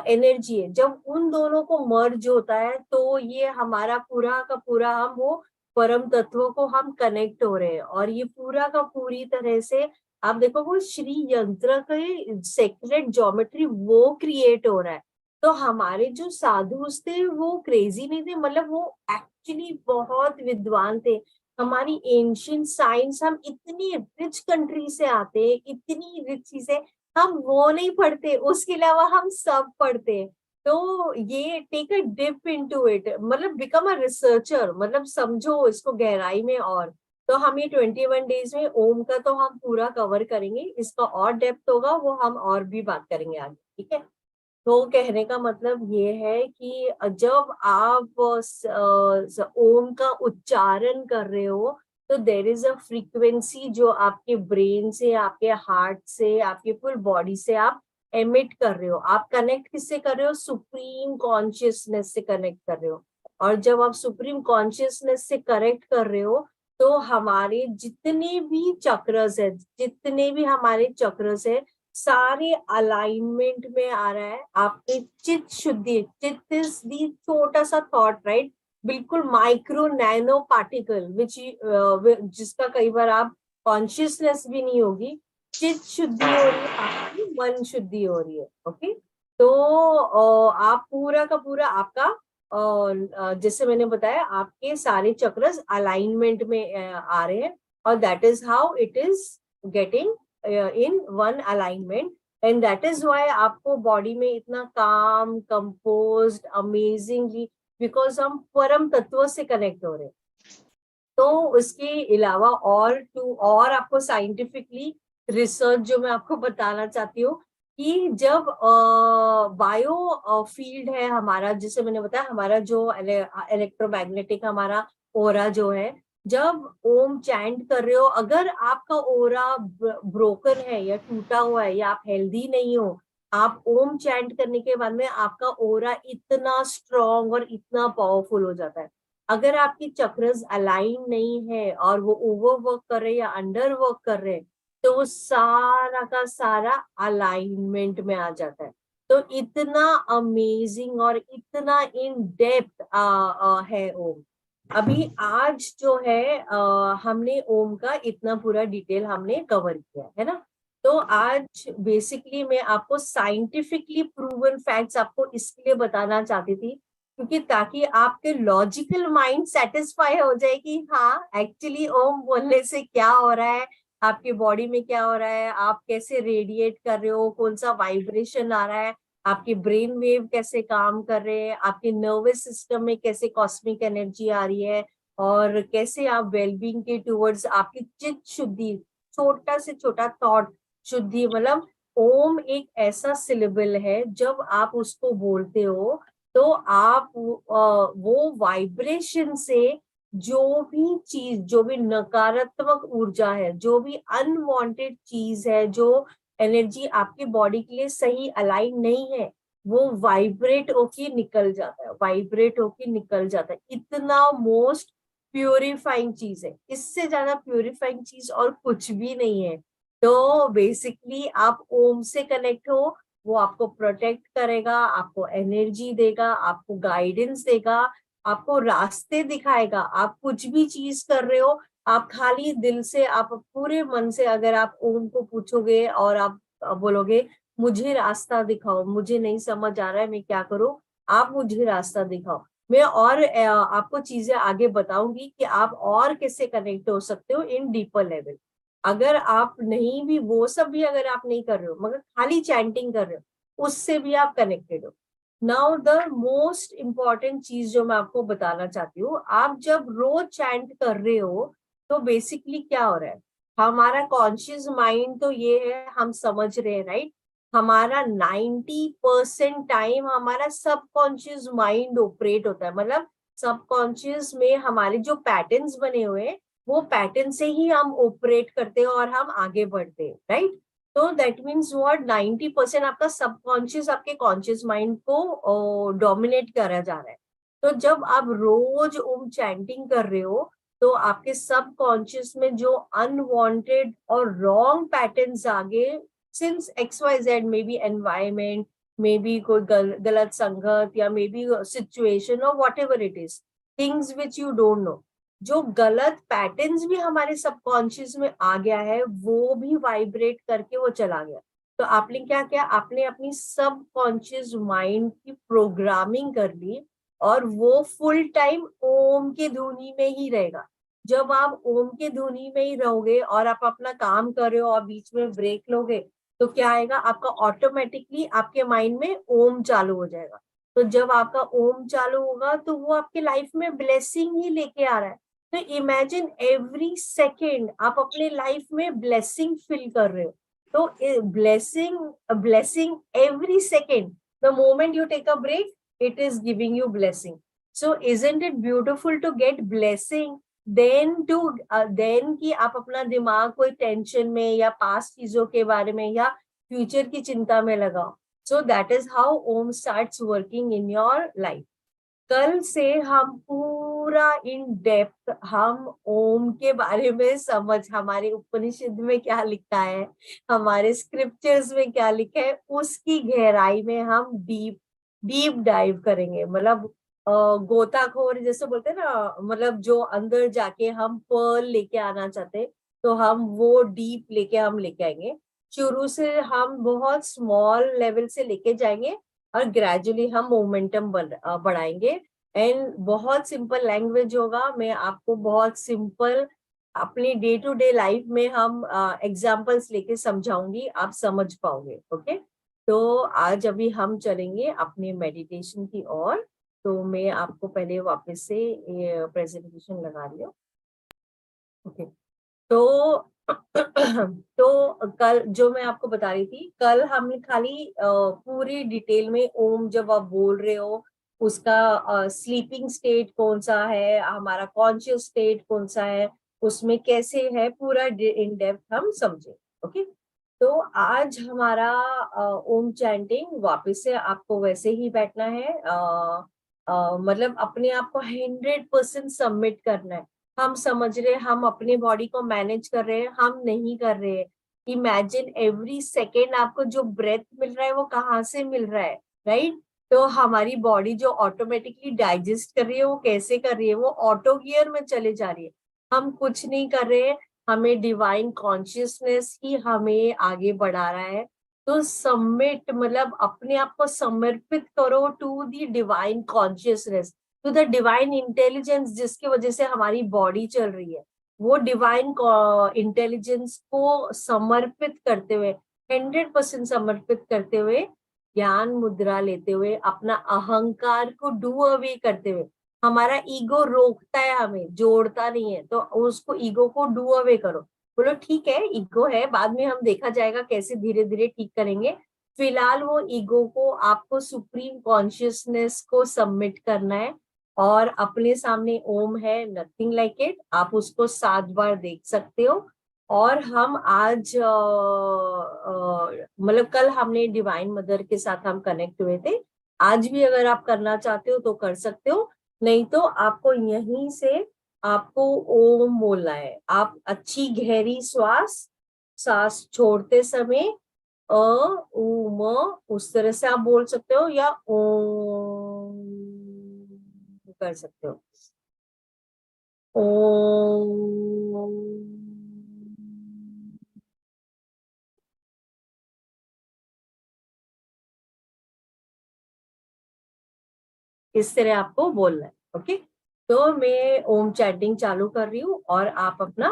एनर्जी है। जब उन दोनों को मर्ज होता है तो ये हमारा पूरा का पूरा, हम वो परम तत्व को हम कनेक्ट हो रहे हैं, और ये पूरा का पूरी तरह से आप देखो वो श्री यंत्र के सेक्रेट ज्योमेट्री वो क्रिएट हो रहा है। तो हमारे जो साधु थे वो क्रेजी नहीं थे, मतलब वो एक्चुअली बहुत विद्वान थे। हमारी एंशियंट साइंस, हम इतनी रिच कंट्री से आते हैं, इतनी रिच चीजें हम वो नहीं पढ़ते, उसके अलावा हम सब पढ़ते हैं। तो ये take a dip into it, मतलब बिकम अ रिसर्चर, मतलब समझो इसको गहराई में। और तो हम ये 21 डेज में ओम का तो हम पूरा कवर करेंगे, इसका और डेप्थ होगा वो हम और भी बात करेंगे आगे, ठीक है? तो कहने का मतलब ये है कि जब आप ओम का उच्चारण कर रहे हो, तो देर इज अ फ्रीक्वेंसी जो आपके ब्रेन से, आपके हार्ट से, आपके फुल बॉडी से आप एमिट कर रहे हो। आप कनेक्ट किससे कर रहे हो? सुप्रीम कॉन्शियसनेस से कनेक्ट कर रहे हो। और जब आप सुप्रीम कॉन्शियसनेस से कनेक्ट कर रहे हो, तो हमारे जितने भी चक्रस है, जितने भी हमारे चक्रस है, सारे अलाइनमेंट में आ रहा है। आपके चित्त शुद्धि, चित्त इज दी छोटा सा थॉट, राइट? बिल्कुल माइक्रो नैनो पार्टिकल विच, जिसका कई बार आप कॉन्शियसनेस भी नहीं होगी। चित्त शुद्धि हो रही है आपकी, मन शुद्धि हो रही है, ओके? तो आप पूरा का पूरा आपका जैसे मैंने बताया, आपके सारे चक्रस अलाइनमेंट में आ रहे हैं, और that is how it is getting in one alignment. And that is why आपको बॉडी में इतना काम, कंपोज्ड, अमेजिंगली, बिकॉज हम परम तत्व से कनेक्ट हो रहे हैं। तो उसके अलावा और आपको साइंटिफिकली रिसर्च जो मैं आपको बताना चाहती हूँ, कि जब बायो फील्ड है हमारा, जिसे मैंने बताया, हमारा जो इलेक्ट्रोमैग्नेटिक हमारा ओरा जो है, जब ओम चैंट कर रहे हो, अगर आपका ओरा ब्रोकन है या टूटा हुआ है, या आप हेल्दी नहीं हो, आप ओम चैंट करने के बाद में आपका ओरा इतना स्ट्रॉन्ग और इतना पावरफुल हो जाता है। अगर आपकी चक्रस अलाइन नहीं है और वो ओवर वर्क कर रहे हैं या अंडर वर्क कर रहे हैं, तो वो सारा का सारा अलाइनमेंट में आ जाता है। तो इतना अमेजिंग और इतना इन डेप्थ है ओम। अभी आज जो है हमने ओम का इतना पूरा डिटेल हमने कवर किया है ना। तो आज बेसिकली मैं आपको साइंटिफिकली प्रूवन फैक्ट्स आपको इसलिए बताना चाहती थी, क्योंकि ताकि आपके लॉजिकल माइंड सेटिस्फाई हो जाए कि हाँ एक्चुअली ओम बोलने से क्या हो रहा है, आपके बॉडी में क्या हो रहा है, आप कैसे रेडिएट कर रहे हो, कौन सा वाइब्रेशन आ रहा है, आपके ब्रेन वेव कैसे काम कर रहे हैं, आपके नर्वस सिस्टम में कैसे कॉस्मिक एनर्जी आ रही है, और कैसे आप वेलबींग के टूवर्ड्स आपकी चित्त शुद्धि, छोटा से छोटा थॉट शुद्धि। मतलब ओम एक ऐसा सिलेबल है, जब आप उसको बोलते हो तो आप वो वाइब्रेशन से जो भी चीज, जो भी नकारात्मक ऊर्जा है, जो भी अनवांटेड चीज है, जो एनर्जी आपकी बॉडी के लिए सही अलाइन नहीं है, वो वाइब्रेट होके निकल जाता है, वाइब्रेट होके निकल जाता है। इतना मोस्ट प्यूरिफाइंग चीज है, इससे ज्यादा प्यूरिफाइंग चीज और कुछ भी नहीं है। तो बेसिकली आप ओम से कनेक्ट हो, वो आपको प्रोटेक्ट करेगा, आपको एनर्जी देगा, आपको गाइडेंस देगा, आपको रास्ते दिखाएगा। आप कुछ भी चीज कर रहे हो, आप खाली दिल से, आप पूरे मन से अगर आप ओम को पूछोगे और आप बोलोगे मुझे रास्ता दिखाओ, मुझे नहीं समझ आ रहा है मैं क्या करूं, आप मुझे रास्ता दिखाओ। मैं और आपको चीजें आगे बताऊंगी कि आप और कैसे कनेक्ट हो सकते हो इन डीपर लेवल। अगर आप नहीं भी वो सब भी अगर आप नहीं कर रहे हो मगर खाली चैंटिंग कर रहे हो, उससे भी आप कनेक्टेड हो। नाउ द मोस्ट इम्पॉर्टेंट चीज जो मैं आपको बताना चाहती हूँ, आप जब रोज चैंट कर रहे हो तो बेसिकली क्या हो रहा है, हमारा कॉन्शियस माइंड तो ये है, हम समझ रहे हैं राइट, हमारा 90% टाइम हमारा सबकॉन्शियस माइंड ऑपरेट होता है। मतलब सबकॉन्शियस में हमारे जो पैटर्न्स बने हुए हैं वो पैटर्न से ही हम ऑपरेट करते हैं और हम आगे बढ़ते हैं राइट। तो दैट मीन्स व्हाट, 90% आपका सबकॉन्शियस आपके कॉन्शियस माइंड को डोमिनेट करा जा रहा है। तो जब आप रोज ओम चैंटिंग कर रहे हो तो आपके सबकॉन्शियस में जो अनवांटेड और रॉन्ग पैटर्न्स आगे, since XYZ, may be environment, may be कोई गलत संगत या मे बी सिचुएशन और what ever it is, things which you don't know, जो गलत पैटर्न्स भी हमारे सबकॉन्शियस में आ गया है वो भी वाइब्रेट करके वो चला गया। तो आपने क्या किया, आपने अपनी सबकॉन्शियस माइंड की प्रोग्रामिंग कर ली और वो फुल टाइम ओम के धुनी में ही रहेगा। जब आप ओम के धुनी में ही रहोगे और आप अपना काम कर रहे हो और बीच में ब्रेक लोगे तो क्या आएगा, आपका ऑटोमेटिकली आपके माइंड में ओम चालू हो जाएगा। तो जब आपका ओम चालू होगा तो वो आपके लाइफ में ब्लेसिंग ही लेके आ रहा है। तो इमेजिन एवरी सेकेंड आप अपने लाइफ में ब्लेसिंग फील कर रहे हो। तो blessing blessing every second, the moment you take a break it is giving you blessing. So isn't it beautiful to get blessing, then कि आप अपना दिमाग कोई टेंशन में या पास्ट चीजों के बारे में या फ्यूचर की चिंता में लगाओ। So that is how Om starts working in your life. कल से हम पूरा इन डेप्थ हम ओम के बारे में समझ, हमारे उपनिषद में क्या लिखा है, हमारे स्क्रिप्चर्स में क्या लिखा है, उसकी गहराई में हम डीप डीप डाइव करेंगे। मतलब गोताखोर जैसे बोलते हैं ना, मतलब जो अंदर जाके हम पर्ल लेके आना चाहते हैं तो हम वो डीप लेके हम लेके आएंगे। शुरू से हम बहुत स्मॉल लेवल से लेके जाएंगे और ग्रेजुअली हम मोमेंटम बढ़ाएंगे। एंड बहुत सिंपल लैंग्वेज होगा, मैं आपको बहुत सिंपल अपनी डे टू डे लाइफ में हम एग्जांपल्स लेके समझाऊंगी, आप समझ पाओगे। ओके, तो आज अभी हम चलेंगे अपने मेडिटेशन की ओर। तो मैं आपको पहले वापस से प्रेजेंटेशन लगा रही हूँ। ओके, तो तो कल जो मैं आपको बता रही थी, कल हमने खाली पूरी डिटेल में ओम जब आप बोल रहे हो उसका स्लीपिंग स्टेट कौन सा है, हमारा कॉन्शियस स्टेट कौन सा है, उसमें कैसे है, पूरा इन डेप्थ हम समझे। ओके, तो आज हमारा ओम चैंटिंग वापस से आपको वैसे ही बैठना है, मतलब अपने आप को 100% सबमिट करना है। हम समझ रहे हैं हम अपने बॉडी को मैनेज कर रहे हैं, हम नहीं कर रहे हैं। इमेजिन एवरी सेकेंड आपको जो ब्रेथ मिल रहा है वो कहाँ से मिल रहा है, राइट। तो हमारी बॉडी जो ऑटोमेटिकली डाइजेस्ट कर रही है वो कैसे कर रही है, वो ऑटो गियर में चले जा रही है। हम कुछ नहीं कर रहे हैं, हमें डिवाइन कॉन्शियसनेस ही हमें आगे बढ़ा रहा है। तो सबमिट मतलब अपने आप को समर्पित करो to the divine consciousness, to the divine intelligence जिसकी वजह से हमारी बॉडी चल रही है। वो डिवाइन इंटेलिजेंस को समर्पित करते हुए, 100% समर्पित करते हुए, ज्ञान मुद्रा लेते हुए, अपना अहंकार को डू अवे करते हुए, हमारा ईगो रोकता है हमें, जोड़ता नहीं है, तो उसको ईगो को डू अवे करो। बोलो ठीक है ईगो है, बाद में हम देखा जाएगा कैसे धीरे धीरे ठीक करेंगे। फिलहाल वो ईगो को आपको सुप्रीम कॉन्शियसनेस को सबमिट करना है और अपने सामने ओम है, नथिंग लाइक इट, आप उसको 7 बार देख सकते हो। और हम आज मतलब कल हमने डिवाइन मदर के साथ हम कनेक्ट हुए थे, आज भी अगर आप करना चाहते हो तो कर सकते हो, नहीं तो आपको यहीं से आपको ओम बोलना है। आप अच्छी गहरी सांस छोड़ते समय अ उ म उस तरह से आप बोल सकते हो या ओम कर सकते हो। ओम। इस तरह आपको बोलना है। ओके, तो मैं ओम चैंटिंग चालू कर रही हूँ और आप अपना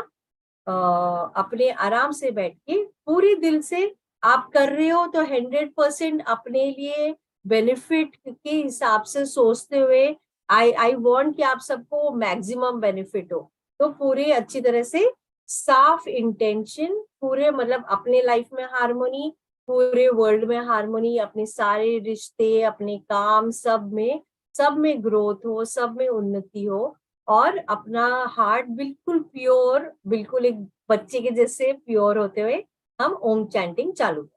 अपने आराम से बैठ के पूरे दिल से आप कर रहे हो तो 100% अपने लिए बेनिफिट के हिसाब से सोचते हुए आई वांट कि आप सबको मैक्सिमम बेनिफिट हो। तो पूरे अच्छी तरह से साफ इंटेंशन, पूरे मतलब अपने लाइफ में हार्मोनी, पूरे वर्ल्ड में हार्मोनी, अपने सारे रिश्ते, अपने काम, सब में ग्रोथ हो, सब में उन्नति हो और अपना हार्ट बिल्कुल प्योर, बिल्कुल एक बच्चे के जैसे प्योर होते हुए हम ओम चैंटिंग चालू करें।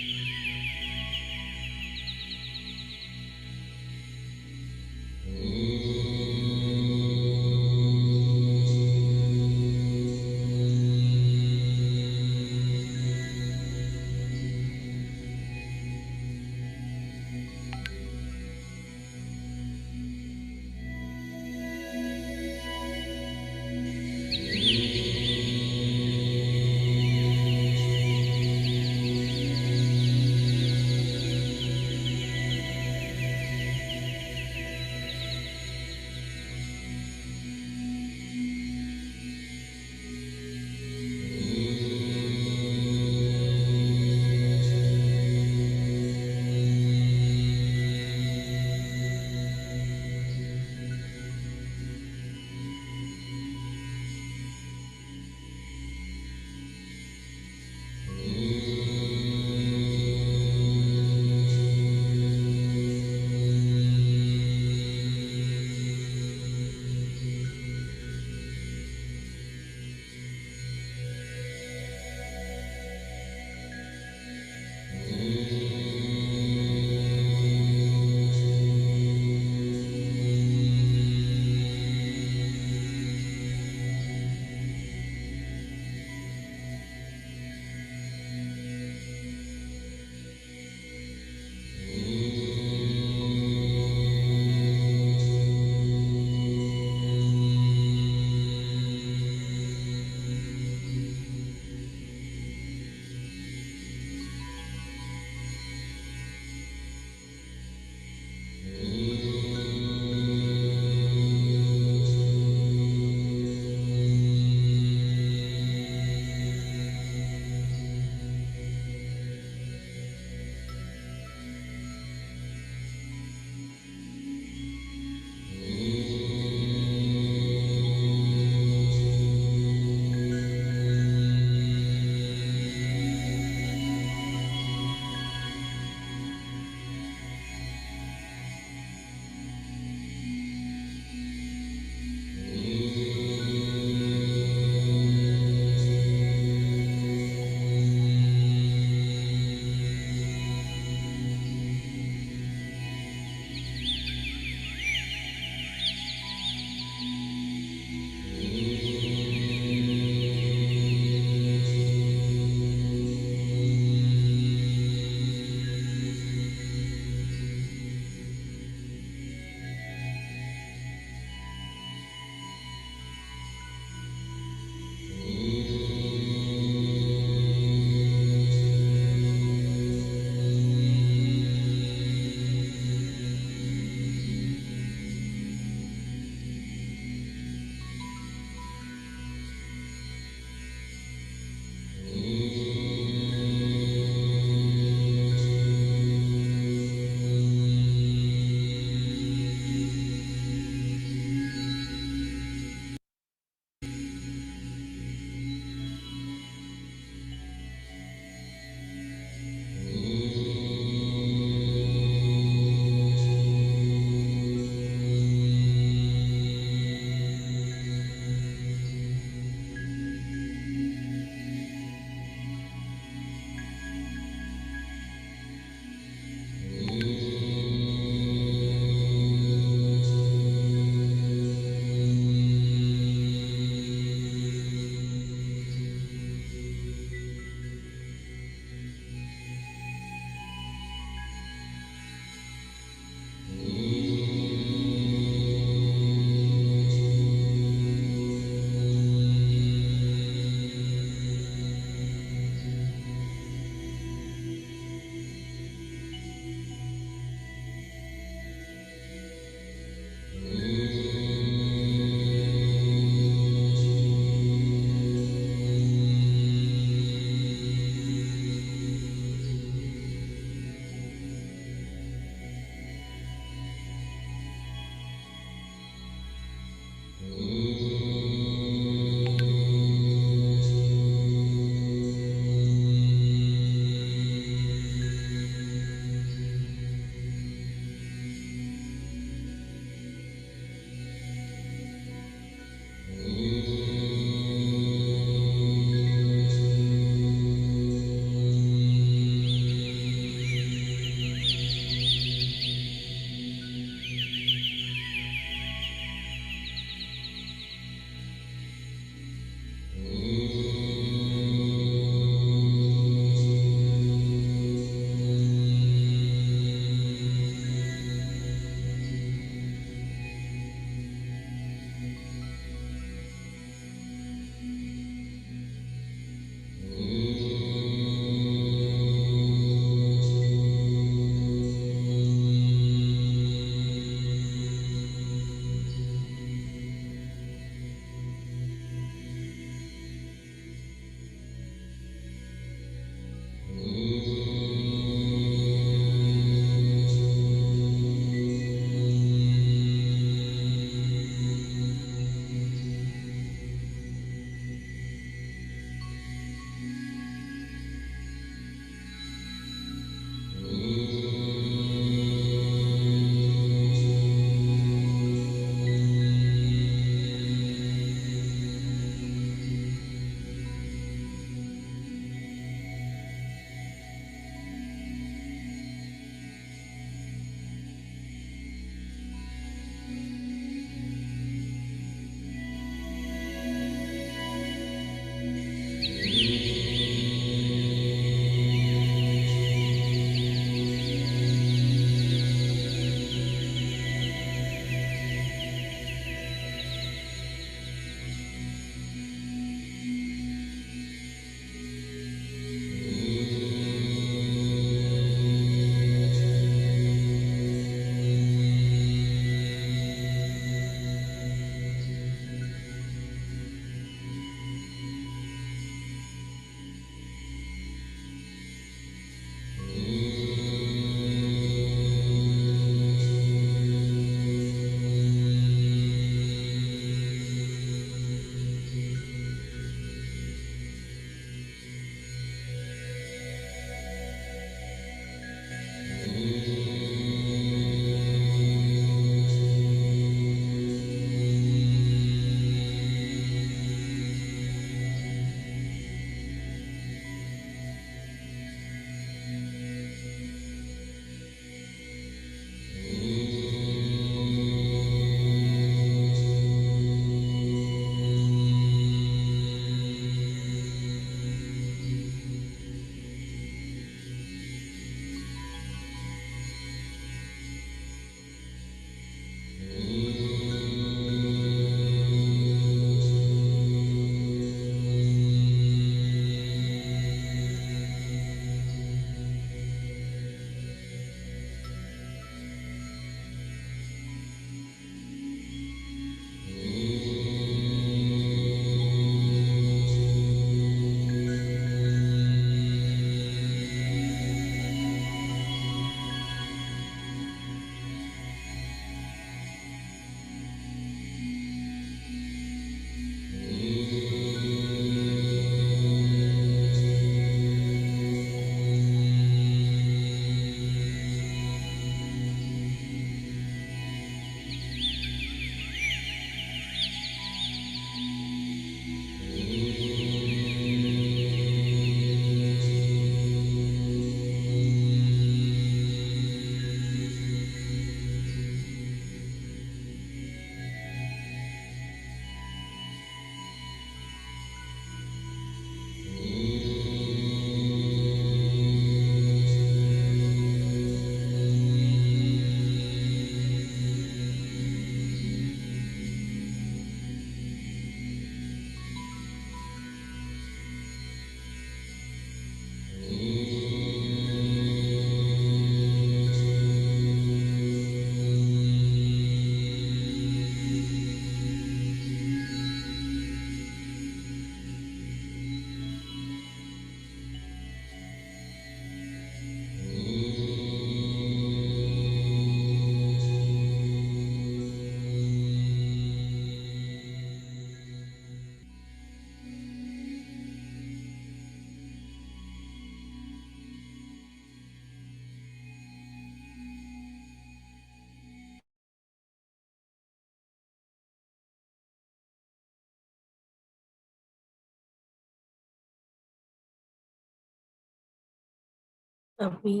अभी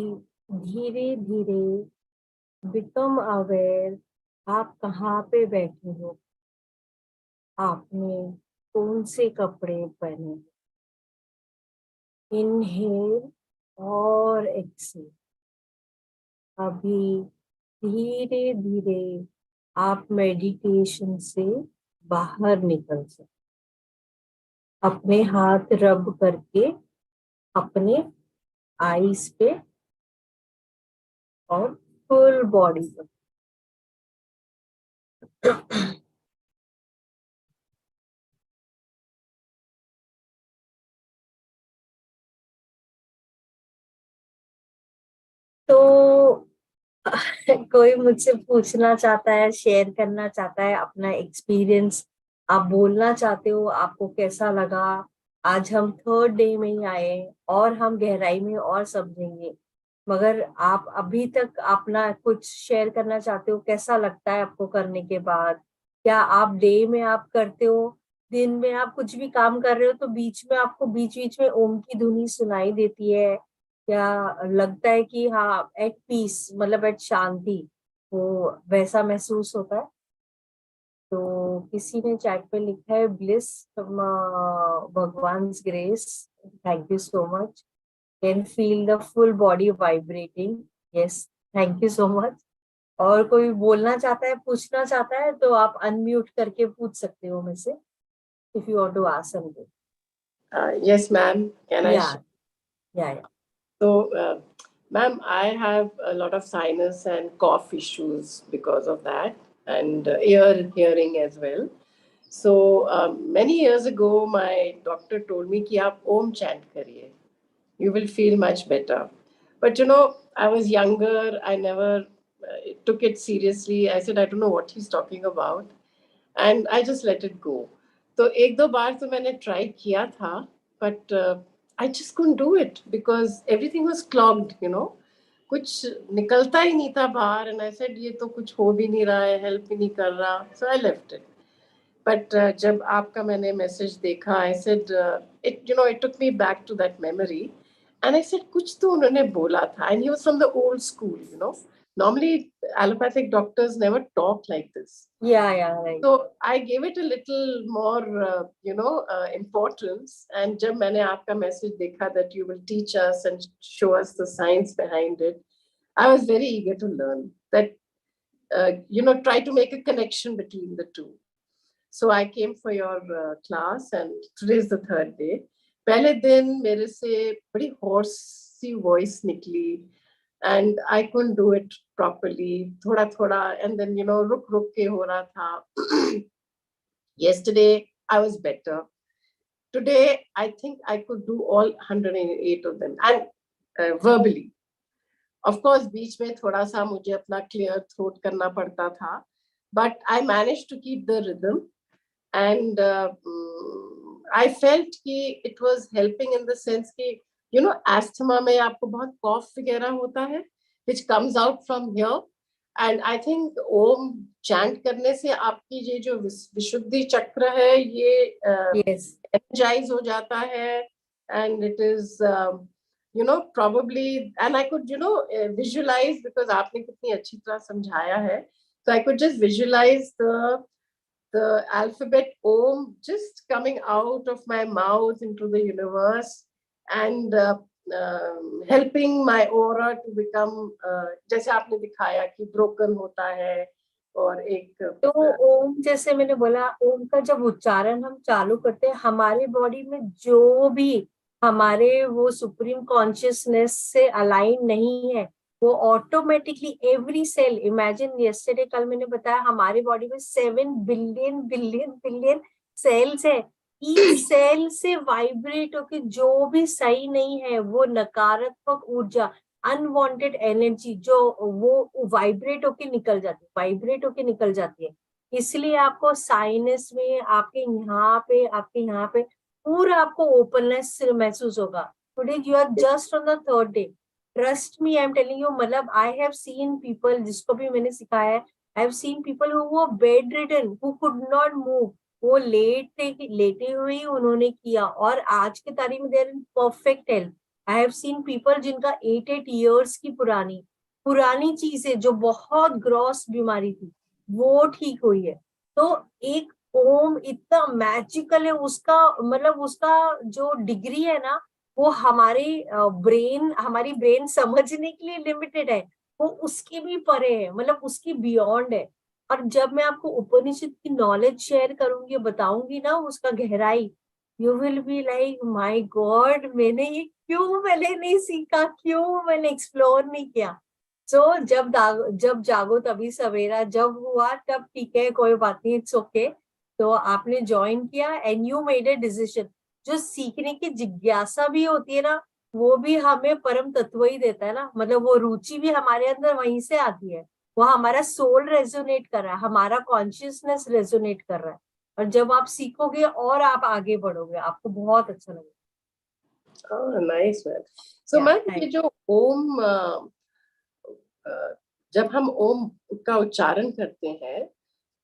धीरे धीरे बिकम अवेयर, आप कहाँ पे बैठे हो, आपने कौन से कपड़े पहने, इनहेल और एक्सेल। अभी धीरे धीरे आप मेडिटेशन से बाहर निकल सकते, अपने हाथ रब करके अपने आईज पे और फुल बॉडी पर। तो कोई मुझसे पूछना चाहता है, शेयर करना चाहता है अपना एक्सपीरियंस, आप बोलना चाहते हो आपको कैसा लगा। आज हम थर्ड डे में ही आए हैं और हम गहराई में और समझेंगे, मगर आप अभी तक अपना कुछ शेयर करना चाहते हो, कैसा लगता है आपको करने के बाद। क्या आप डे में आप करते हो, दिन में आप कुछ भी काम कर रहे हो तो बीच में आपको बीच बीच में ओम की धुनी सुनाई देती है, क्या लगता है कि हाँ एट पीस, मतलब एट शांति, वो वैसा महसूस होता है। तो किसी ने चैट पे लिखा है ब्लिस भगवान grace, thank you so much, can feel the full body vibrating, yes, thank you so much. और कोई बोलना चाहता है, पूछना चाहता है तो आप अनम्यूट करके पूछ सकते हो मेरे से, if you want to ask something. Yes, ma'am. Can I? या या So, ma'am, I have a lot of sinus and cough issues because of that, and hearing as well. So, many years ago, my doctor told me कि आप Om chant करिए. You will feel much better. But I was younger. I never took it seriously. I said, I don't know what he's talking about, and I just let it go. तो एक दो बार तो मैंने ट्राई किया था, but I just couldn't do it because everything was clogged, कुछ निकलता ही नहीं था बाहर, and I said ये तो कुछ हो भी नहीं रहा है, हेल्प भी नहीं कर रहा, so I left it. But जब आपका मैंने मैसेज देखा, I said it took me back to that memory, and I said कुछ तो उन्होंने बोला था, and he was from the old school. Normally allopathic doctors never talk like this. या right. So I gave it a little more, importance. And जब मैंने आपका मैसेज देखा that you will teach us and show us the science behind it, I was very eager to learn that, try to make a connection between the two. So I came for your class, and today is the third day. पहले दिन मेरे से बड़ी hoarse सी voice निकली, and I couldn't do it properly, थोड़ा थोड़ा, and then रुक रुक के हो रहा था. Yesterday I was better. Today I think I could do all 108 of them, and verbally. Of course बीच में थोड़ा सा मुझे अपना clear throat करना पड़ता था, but I managed to keep the rhythm, and I felt कि it was helping in the sense कि asthma में आपको बहुत cough वगैरह होता है, which comes out from here, and I think Om chant करने से आपकी ये जो विशुद्धि चक्र है ये यस energize हो जाता है, and it is probably, and I could visualize, because आपने कितनी अच्छी तरह समझाया है, so I could just visualize the alphabet Om just coming out of my mouth into the universe, and helping my aura to become, जैसे आपने दिखाया कि broken होता है, और एक तो ओम, जैसे मैंने बोला, ओम का जब उच्चारण हम चालू करते हैं, हमारे बॉडी में जो भी हमारे वो सुप्रीम कॉन्शियसनेस से अलाइन नहीं है, वो automatically every cell, imagine yesterday, कल मैंने बताया हमारे बॉडी में 7 बिलियन बिलियन बिलियन सेल्स है, ईच सेल से वाइब्रेट होके जो भी सही नहीं है, वो नकारात्मक ऊर्जा, अनवांटेड एनर्जी, जो वो वाइब्रेट होके निकल जाती है, वाइब्रेट होके निकल जाती है। इसलिए आपको साइनस में, आपके यहाँ पे पूरा आपको ओपननेस महसूस होगा। Today you are just on the third day, trust me, I am telling you, मतलब आई हैव सीन पीपल, जिसको भी मैंने सिखाया है, आई have seen people who were bed ridden, who could not move, वो लेटे हुए ही उन्होंने किया, और आज की तारीख में there in perfect health. I have seen people जिनका 8 years की पुरानी चीजें जो बहुत ग्रॉस बीमारी थी वो ठीक हुई है। तो एक ओम इतना मैजिकल है, उसका मतलब उसका जो डिग्री है ना वो हमारी ब्रेन समझने के लिए लिमिटेड है, वो उसके भी परे है, मतलब उसकी बियॉन्ड है। और जब मैं आपको उपनिषद की नॉलेज शेयर करूंगी, बताऊंगी ना उसका गहराई, you will be like my God, मैंने ये क्यों पहले नहीं सीखा, क्यों मैंने एक्सप्लोर नहीं किया। जब जागो तभी सवेरा, जब हुआ तब ठीक है, कोई बात नहीं, इट्स ओके। तो आपने ज्वाइन किया and you made a decision. जो सीखने की जिज्ञासा भी होती है ना, वो भी हमें परम तत्व ही देता है ना, मतलब वो रुचि भी हमारे अंदर वहीं से आती है। वो हमारा सोल रेजोनेट कर रहा है, हमारा कॉन्शियसनेस रेजोनेट कर रहा है। और जब आप सीखोगे और आप आगे बढ़ोगे, आपको बहुत अच्छा लगेगा। Nice ma'am. सो मैम, ये जो ओम जब हम ओम का उच्चारण करते हैं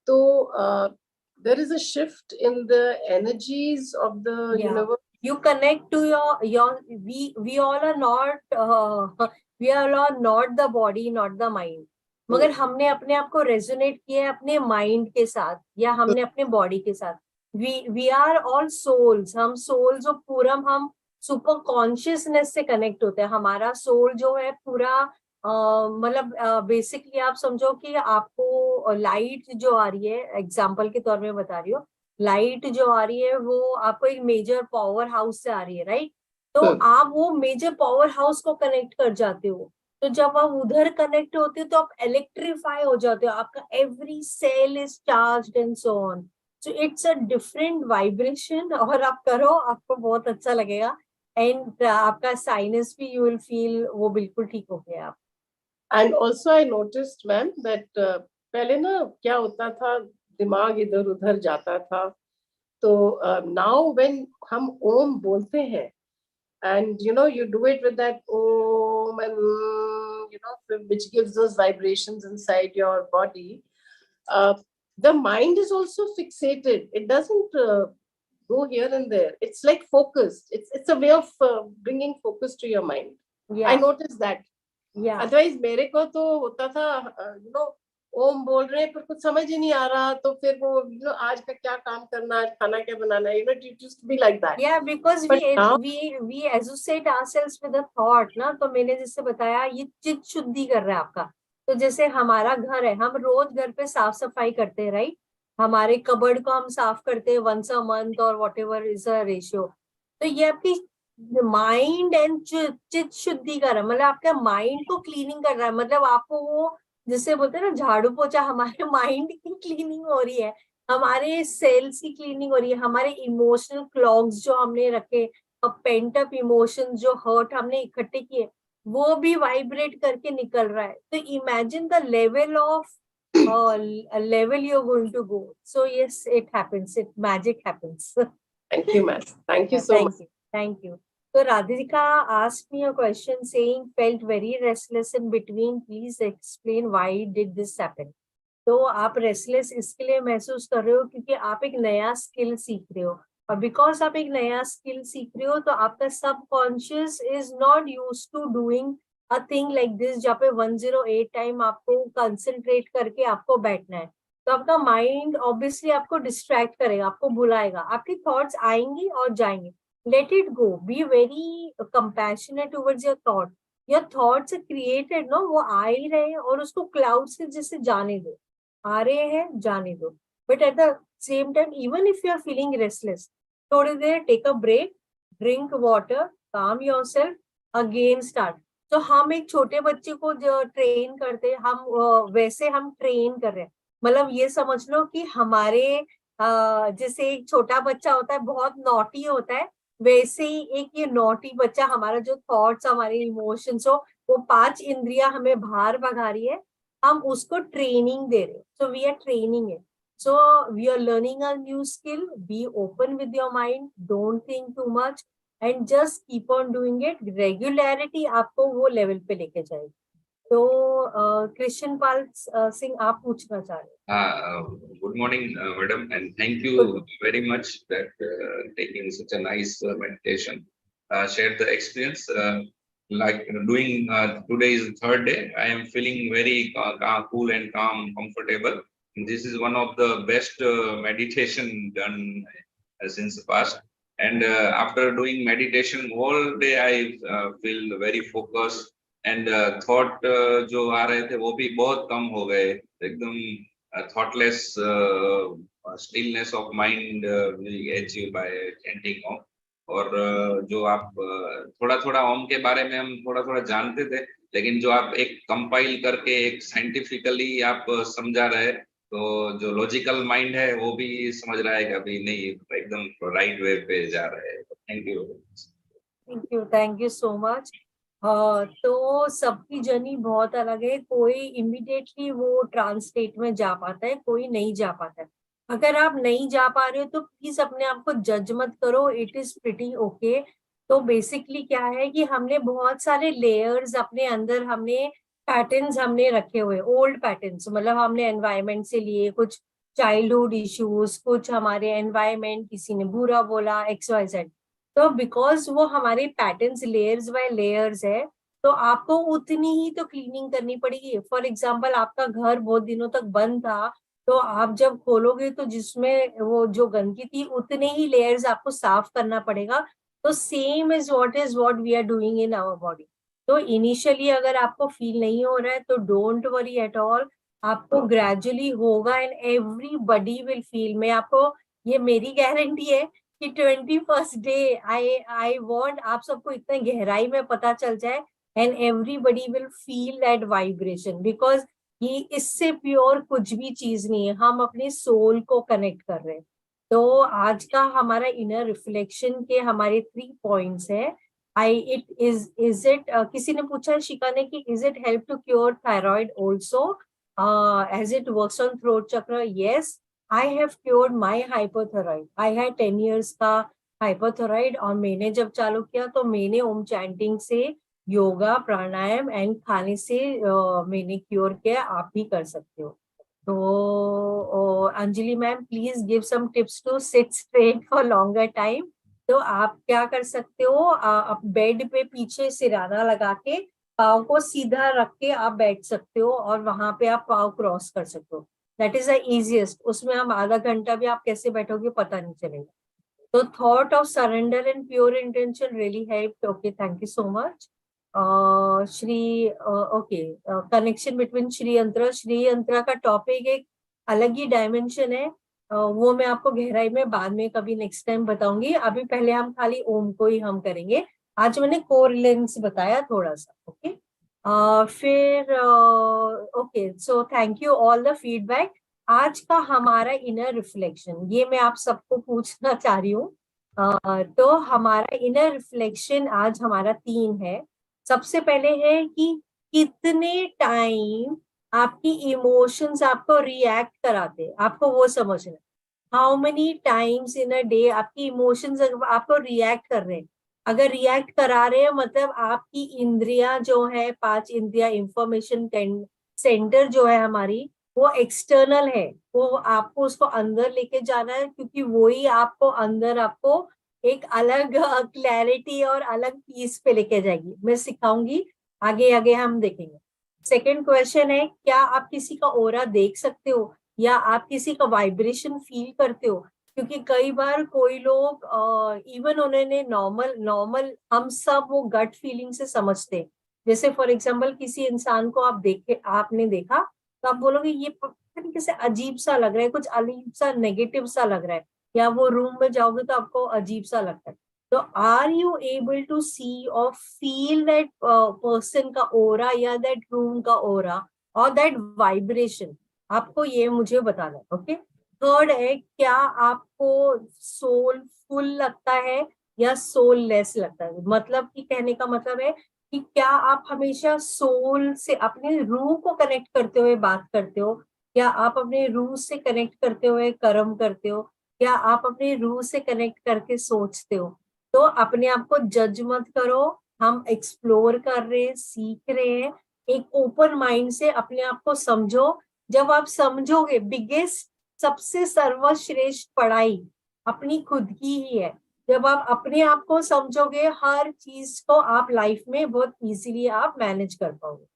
तो there is a shift in the energies of the universe. You connect to your we all are not we all are not the body, not the mind. मगर हमने अपने आप को रेजोनेट किया है अपने माइंड के साथ या हमने अपने बॉडी के साथ। वी आर ऑल सोल्स, हम सोल्स, जो पूरा हम सुपर कॉन्शियसनेस से कनेक्ट होते हैं। हमारा सोल जो है पूरा मतलब बेसिकली आप समझो कि आपको लाइट जो आ रही है, एग्जांपल के तौर में बता रही हूँ, लाइट जो आ रही है वो आपको एक मेजर पावर हाउस से आ रही है, राइट? तो आप वो मेजर पावर हाउस को कनेक्ट कर जाते हो। तो जब आप उधर कनेक्ट होते हो तो आप इलेक्ट्रीफाई हो जाते हो, आपका every cell is charged and so on. So it's a different vibration, और आप करो, आपको बहुत अच्छा लगेगा। एंड आपका साइनस भी यू विल फील वो बिल्कुल ठीक हो गया आप। And also I noticed ma'am that पहले ना क्या होता था, दिमाग इधर उधर जाता था। तो नाउ व्हेन हम ओम बोलते हैं and you do it with that om and which gives those vibrations inside your body, the mind is also fixated. It doesn't go here and there. It's like focused. It's a way of bringing focus to your mind. I noticed that. Otherwise मेरे को तो होता था ओम बोल रहे हैं पर कुछ समझ ही नहीं आ रहा, तो फिर वो आज का क्या काम करना है, खाना क्या बनाना है, it used to be like that. Because we associate ourselves with a thought ना। तो मैंने जैसे बताया, ये चित्त शुद्धि कर रहा है आपका। तो जैसे हमारा घर है, हम रोज घर पे साफ सफाई करते हैं, राइट? हमारे कबर्ड को हम साफ करते हैं once a month और whatever is a ratio। तो ये आपकी माइंड एंड चित्त शुद्धि कर रहा है, मतलब आपका माइंड को क्लीनिंग कर रहा है। मतलब आपको वो जिसे बोलते हैं ना झाड़ू पोछा, हमारे माइंड की क्लीनिंग हो रही है, हमारे सेल्स की क्लीनिंग हो रही है, हमारे इमोशनल क्लॉग्स जो हमने रखे, पेंट अप इमोशंस जो हर्ट हमने इकट्ठे किए, वो भी वाइब्रेट करके निकल रहा है। तो imagine the level of level you're going to go. So yes, it happens, it magic happens. Thank you, ma'am. Thank you so much. Thank you. So Radhika asked me a question saying, felt very restless in between. Please explain why did this happen? तो आप रेस्टलेस इसके लिए महसूस कर रहे हो क्योंकि आप एक नया स्किल सीख रहे हो, और बिकॉज आप एक नया स्किल सीख रहे हो तो आपका subconscious is not used to doing a thing like this, जहाँ पे 108 टाइम आपको कंसंट्रेट करके आपको बैठना है। तो आपका माइंड ऑब्वियसली आपको डिस्ट्रैक्ट करेगा, आपको बुलाएगा, आपकी थॉट्स आएंगी और जाएंगे। Let it go, be very compassionate towards your thought. Your thoughts created no, वो आ ही रहे हैं और उसको क्लाउड से जैसे जाने दो, आ रहे हैं जाने दो। But at the same time even if you are feeling restless, थोड़ी देर take a break, drink water, calm yourself, again start. तो हम एक छोटे बच्चे को जो ट्रेन करते हैं, हम वैसे हम ट्रेन कर रहे हैं। मतलब ये समझ लो कि हमारे जैसे एक छोटा बच्चा होता है बहुत नॉटी होता है, वैसे ही एक ये नॉटी बच्चा हमारा जो थॉट्स, हमारे इमोशंस हो, वो 5 इंद्रियां हमें बाहर भगा रही है, हम उसको ट्रेनिंग दे रहे हैं। So we are training it, so we are learning a new skill. Be open with your mind, don't think too much and just keep on doing it. Regularity आपको वो लेवल पे लेके जाएगी। तो कृष्ण पाल सिंह आप पूछना चाह रहे हैं। Good morning, madam, and thank you very much that taking such a nice meditation. shared the experience. Like doing today is the third day. I am feeling very cool and calm, comfortable. This is one of the best meditation done since the past. And after doing meditation whole day, I feel very focused. And thought जो आ रहे थे वो भी बहुत कम हो गए, एकदम thoughtless stillness of mind we achieve by chanting Om. और जो आप थोड़ा थोड़ा ओम के बारे में हम थोड़ा थोड़ा जानते थे, लेकिन जो आप एक कंपाइल करके एक साइंटिफिकली आप समझा रहे, तो जो लॉजिकल माइंड है वो भी समझ रहा है कि अभी नहीं एकदम राइट वे पे जा रहे हैं. Thank you so much. तो सबकी जर्नी बहुत अलग है. कोई इमीडिएटली वो ट्रांस स्टेट में जा पाता है, कोई नहीं जा पाता है. अगर आप नहीं जा पा रहे हो तो प्लीज अपने आप को जज मत करो. It is pretty okay. तो बेसिकली क्या है कि हमने बहुत सारे लेयर्स अपने अंदर, हमने पैटर्न्स हमने रखे हुए, ओल्ड पैटर्न्स, मतलब हमने एनवायरनमेंट से लिए, कुछ चाइल्डहुड इश्यूज, कुछ हमारे एनवायरनमेंट, किसी ने बुरा बोला, XYZ. तो बिकॉज वो हमारे पैटर्न्स लेयर्स बाय लेयर्स है, तो आपको उतनी ही तो क्लीनिंग करनी पड़ेगी. फॉर एग्जाम्पल, आपका घर बहुत दिनों तक बंद था, तो आप जब खोलोगे तो जिसमें वो जो गंदगी थी उतने ही लेयर्स आपको साफ करना पड़ेगा. तो same is what we are doing in our body. तो इनिशियली अगर आपको फील नहीं हो रहा है तो डोंट वरी एट ऑल. आपको ग्रेजुअली होगा एंड एवरीबडी विल फील. मैं आपको, ये मेरी गारंटी है कि 21st डे आई वांट आप सबको इतने गहराई में पता चल जाए and everybody will feel that vibration. Because ये इससे प्योर कुछ भी चीज नहीं है. हम अपने सोल को कनेक्ट कर रहे हैं. तो आज का हमारा इनर रिफ्लेक्शन के हमारे 3 पॉइंट्स है. इज इट किसी ने पूछा शिका ने कि is it help to cure thyroid also as it works on throat chakra. Yes, I have cured my hypothyroid. I had 10 years का hypothyroid और मैंने जब चालू किया तो मैंने ओम चैंटिंग से, योगा, प्राणायाम एंड खाने से मैंने क्योर किया. आप भी कर सकते हो. तो Anjali ma'am, please give some tips to sit straight for longer time. तो आप क्या कर सकते हो, आप बेड पे पीछे सिराना लगा के पाँव को सीधा रख के आप बैठ सकते हो और वहां पे आप पाँव क्रॉस कर सकते हो. That is the easiest. उसमें हम आधा घंटा भी आप कैसे बैठोगे पता नहीं चलेगा. तो thought of surrender and pure intention really help. Okay, thank you so much. Shri okay, connection between Shri यंत्र का टॉपिक एक अलग ही डायमेंशन है. वो मैं आपको गहराई में बाद में कभी नेक्स्ट टाइम बताऊंगी. अभी पहले हम खाली ओम को ही हम करेंगे. आज मैंने कोरिलेंस बताया थोड़ा सा. ओके, फिर okay, so thank you all the feedback. आज का हमारा इनर रिफ्लेक्शन, ये मैं आप सबको पूछना चाह रही हूँ. तो हमारा इनर रिफ्लेक्शन आज हमारा 3 है. सबसे पहले है कि कितने टाइम आपकी इमोशंस आपको रिएक्ट कराते, आपको वो समझना. How many times in a day आपकी इमोशंस आपको रिएक्ट कर रहे हैं. अगर रिएक्ट करा रहे हैं मतलब आपकी इंद्रियां जो है, 5 इंद्रिया, इंफॉर्मेशन सेंटर जो है हमारी, वो एक्सटर्नल है. वो आपको उसको अंदर लेके जाना है, क्योंकि वो ही आपको अंदर आपको एक अलग क्लैरिटी और अलग पीस पे लेके जाएगी. मैं सिखाऊंगी आगे आगे, हम देखेंगे. सेकेंड क्वेश्चन है, क्या आप किसी का ऑरा देख सकते हो या आप किसी का वाइब्रेशन फील करते हो? क्योंकि कई बार कोई लोग इवन उन्होंने नॉर्मल हम सब वो गट फीलिंग से समझते हैं. जैसे फॉर एग्जांपल किसी इंसान को आपने देखा तो आप बोलोगे ये तरीके से अजीब सा लग रहा है, कुछ अजीब सा नेगेटिव सा लग रहा है, या वो रूम में जाओगे तो आपको अजीब सा लगता है. तो आर यू एबल टू सी और फील दैट पर्सन का ऑरा या दैट रूम का ऑरा और दैट वाइब्रेशन? आपको ये मुझे बताना है. ओके. थर्ड है, क्या आपको सोल फुल लगता है या सोल लेस लगता है? मतलब कि कहने का मतलब है कि क्या आप हमेशा सोल से, अपने रूह को कनेक्ट करते हुए बात करते हो, या आप अपने रूह से कनेक्ट करते हुए कर्म करते हो, या आप अपने रूह से कनेक्ट करके सोचते हो? तो अपने आप को जज मत करो. हम एक्सप्लोर कर रहे हैं, सीख रहे हैं. एक ओपन माइंड से अपने आप को समझो. जब आप समझोगे, बिगेस्ट, सबसे सर्वश्रेष्ठ पढ़ाई अपनी खुद की ही है. जब आप अपने आप को समझोगे, हर चीज को आप लाइफ में बहुत इजीली आप मैनेज कर पाओगे।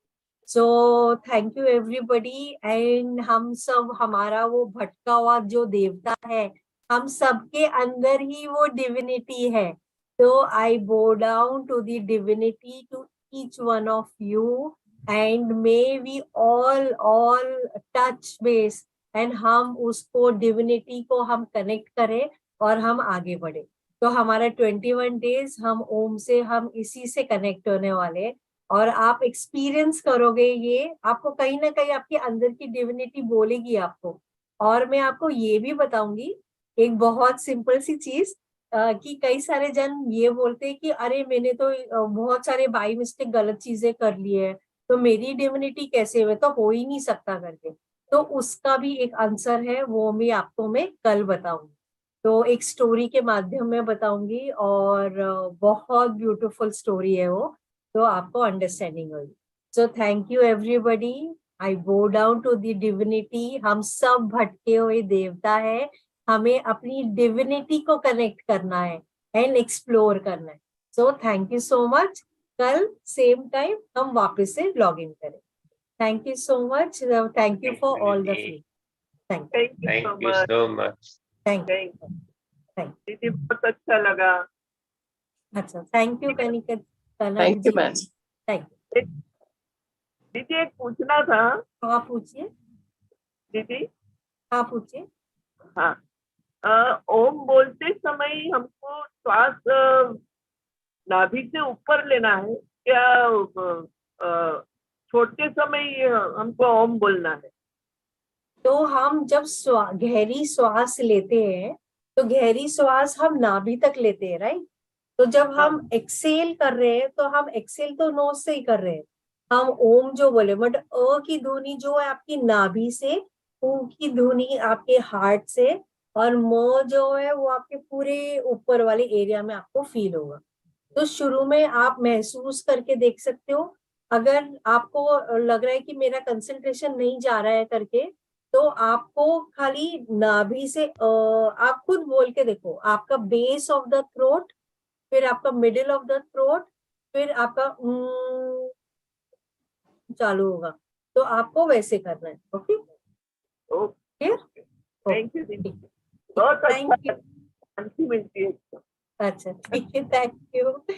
सो थैंक यू एवरीबॉडी। एंड हम सब, हमारा वो भटका हुआ जो देवता है, हम सबके अंदर ही वो डिविनिटी है। तो I bow down to the divinity, to each one of you, and may we all touch base, and हम उसको, डिविनिटी को हम कनेक्ट करें और हम आगे बढ़े। तो हमारा 21 डेज हम ओम से, हम इसी से कनेक्ट होने वाले हैं। और आप एक्सपीरियंस करोगे, ये आपको कहीं ना कहीं आपके अंदर की डिविनिटी बोलेगी आपको। और मैं आपको ये भी बताऊंगी एक बहुत सिंपल सी चीज, कि कई सारे जन ये बोलते हैं कि अरे मैंने तो बहुत सारे बाई मिस्टेक गलत चीजें कर ली है, तो मेरी डिविनिटी कैसे हुए, तो हो ही नहीं सकता करके। तो उसका भी एक आंसर है, वो भी आपको मैं कल बताऊंगी। तो एक स्टोरी के माध्यम में बताऊंगी, और बहुत ब्यूटीफुल स्टोरी है वो, तो आपको अंडरस्टैंडिंग होगी। So thank you everybody. I bow down to the divinity. हम सब भटके हुए देवता है, हमें अपनी डिविनिटी को कनेक्ट करना है एंड एक्सप्लोर करना है। So thank you so much. कल सेम टाइम हम वापस से लॉग इन करें। Thank you so much. Thank you for all the feed. Thank you. Thank you so much. Thank you. Thank you. Thank दीदी बहुत अच्छा लगा। यू। अच्छा, thank you Kanika, Kanak Thank you, जी। ma'am. Thank you. दीदी एक पूछना था। आप पूछिए। दीदी आप पूछिए। हाँ, ओम बोलते समय ही हमको श्वास नाभि से ऊपर लेना है क्या? छोड़ते समय ही हमको ओम बोलना है? तो हम जब गहरी श्वास लेते हैं, तो गहरी श्वास हम नाभि तक लेते हैं, राइट। तो जब हम एक्सेल कर रहे हैं, तो हम एक्सेल तो नोज से ही कर रहे हैं। हम ओम जो बोले, बट अ की ध्वनि जो है आपकी नाभि से, ऊ की ध्वनि आपके हार्ट से, और म जो है वो आपके पूरे ऊपर वाले एरिया में आपको फील होगा। तो शुरू में आप महसूस करके देख सकते हो। अगर आपको लग रहा है कि मेरा कंसंट्रेशन नहीं जा रहा है करके, तो आपको खाली नाभि से आप खुद बोल के देखो। आपका बेस ऑफ द थ्रोट, फिर आपका मिडिल ऑफ द थ्रोट, फिर आपका चालू होगा। तो आपको वैसे करना है। ओके, ओके, थैंक यू दीदी, बहुत अच्छा थैंक यू। शांति मिलती है। अच्छा, ठीक है, थैंक यू।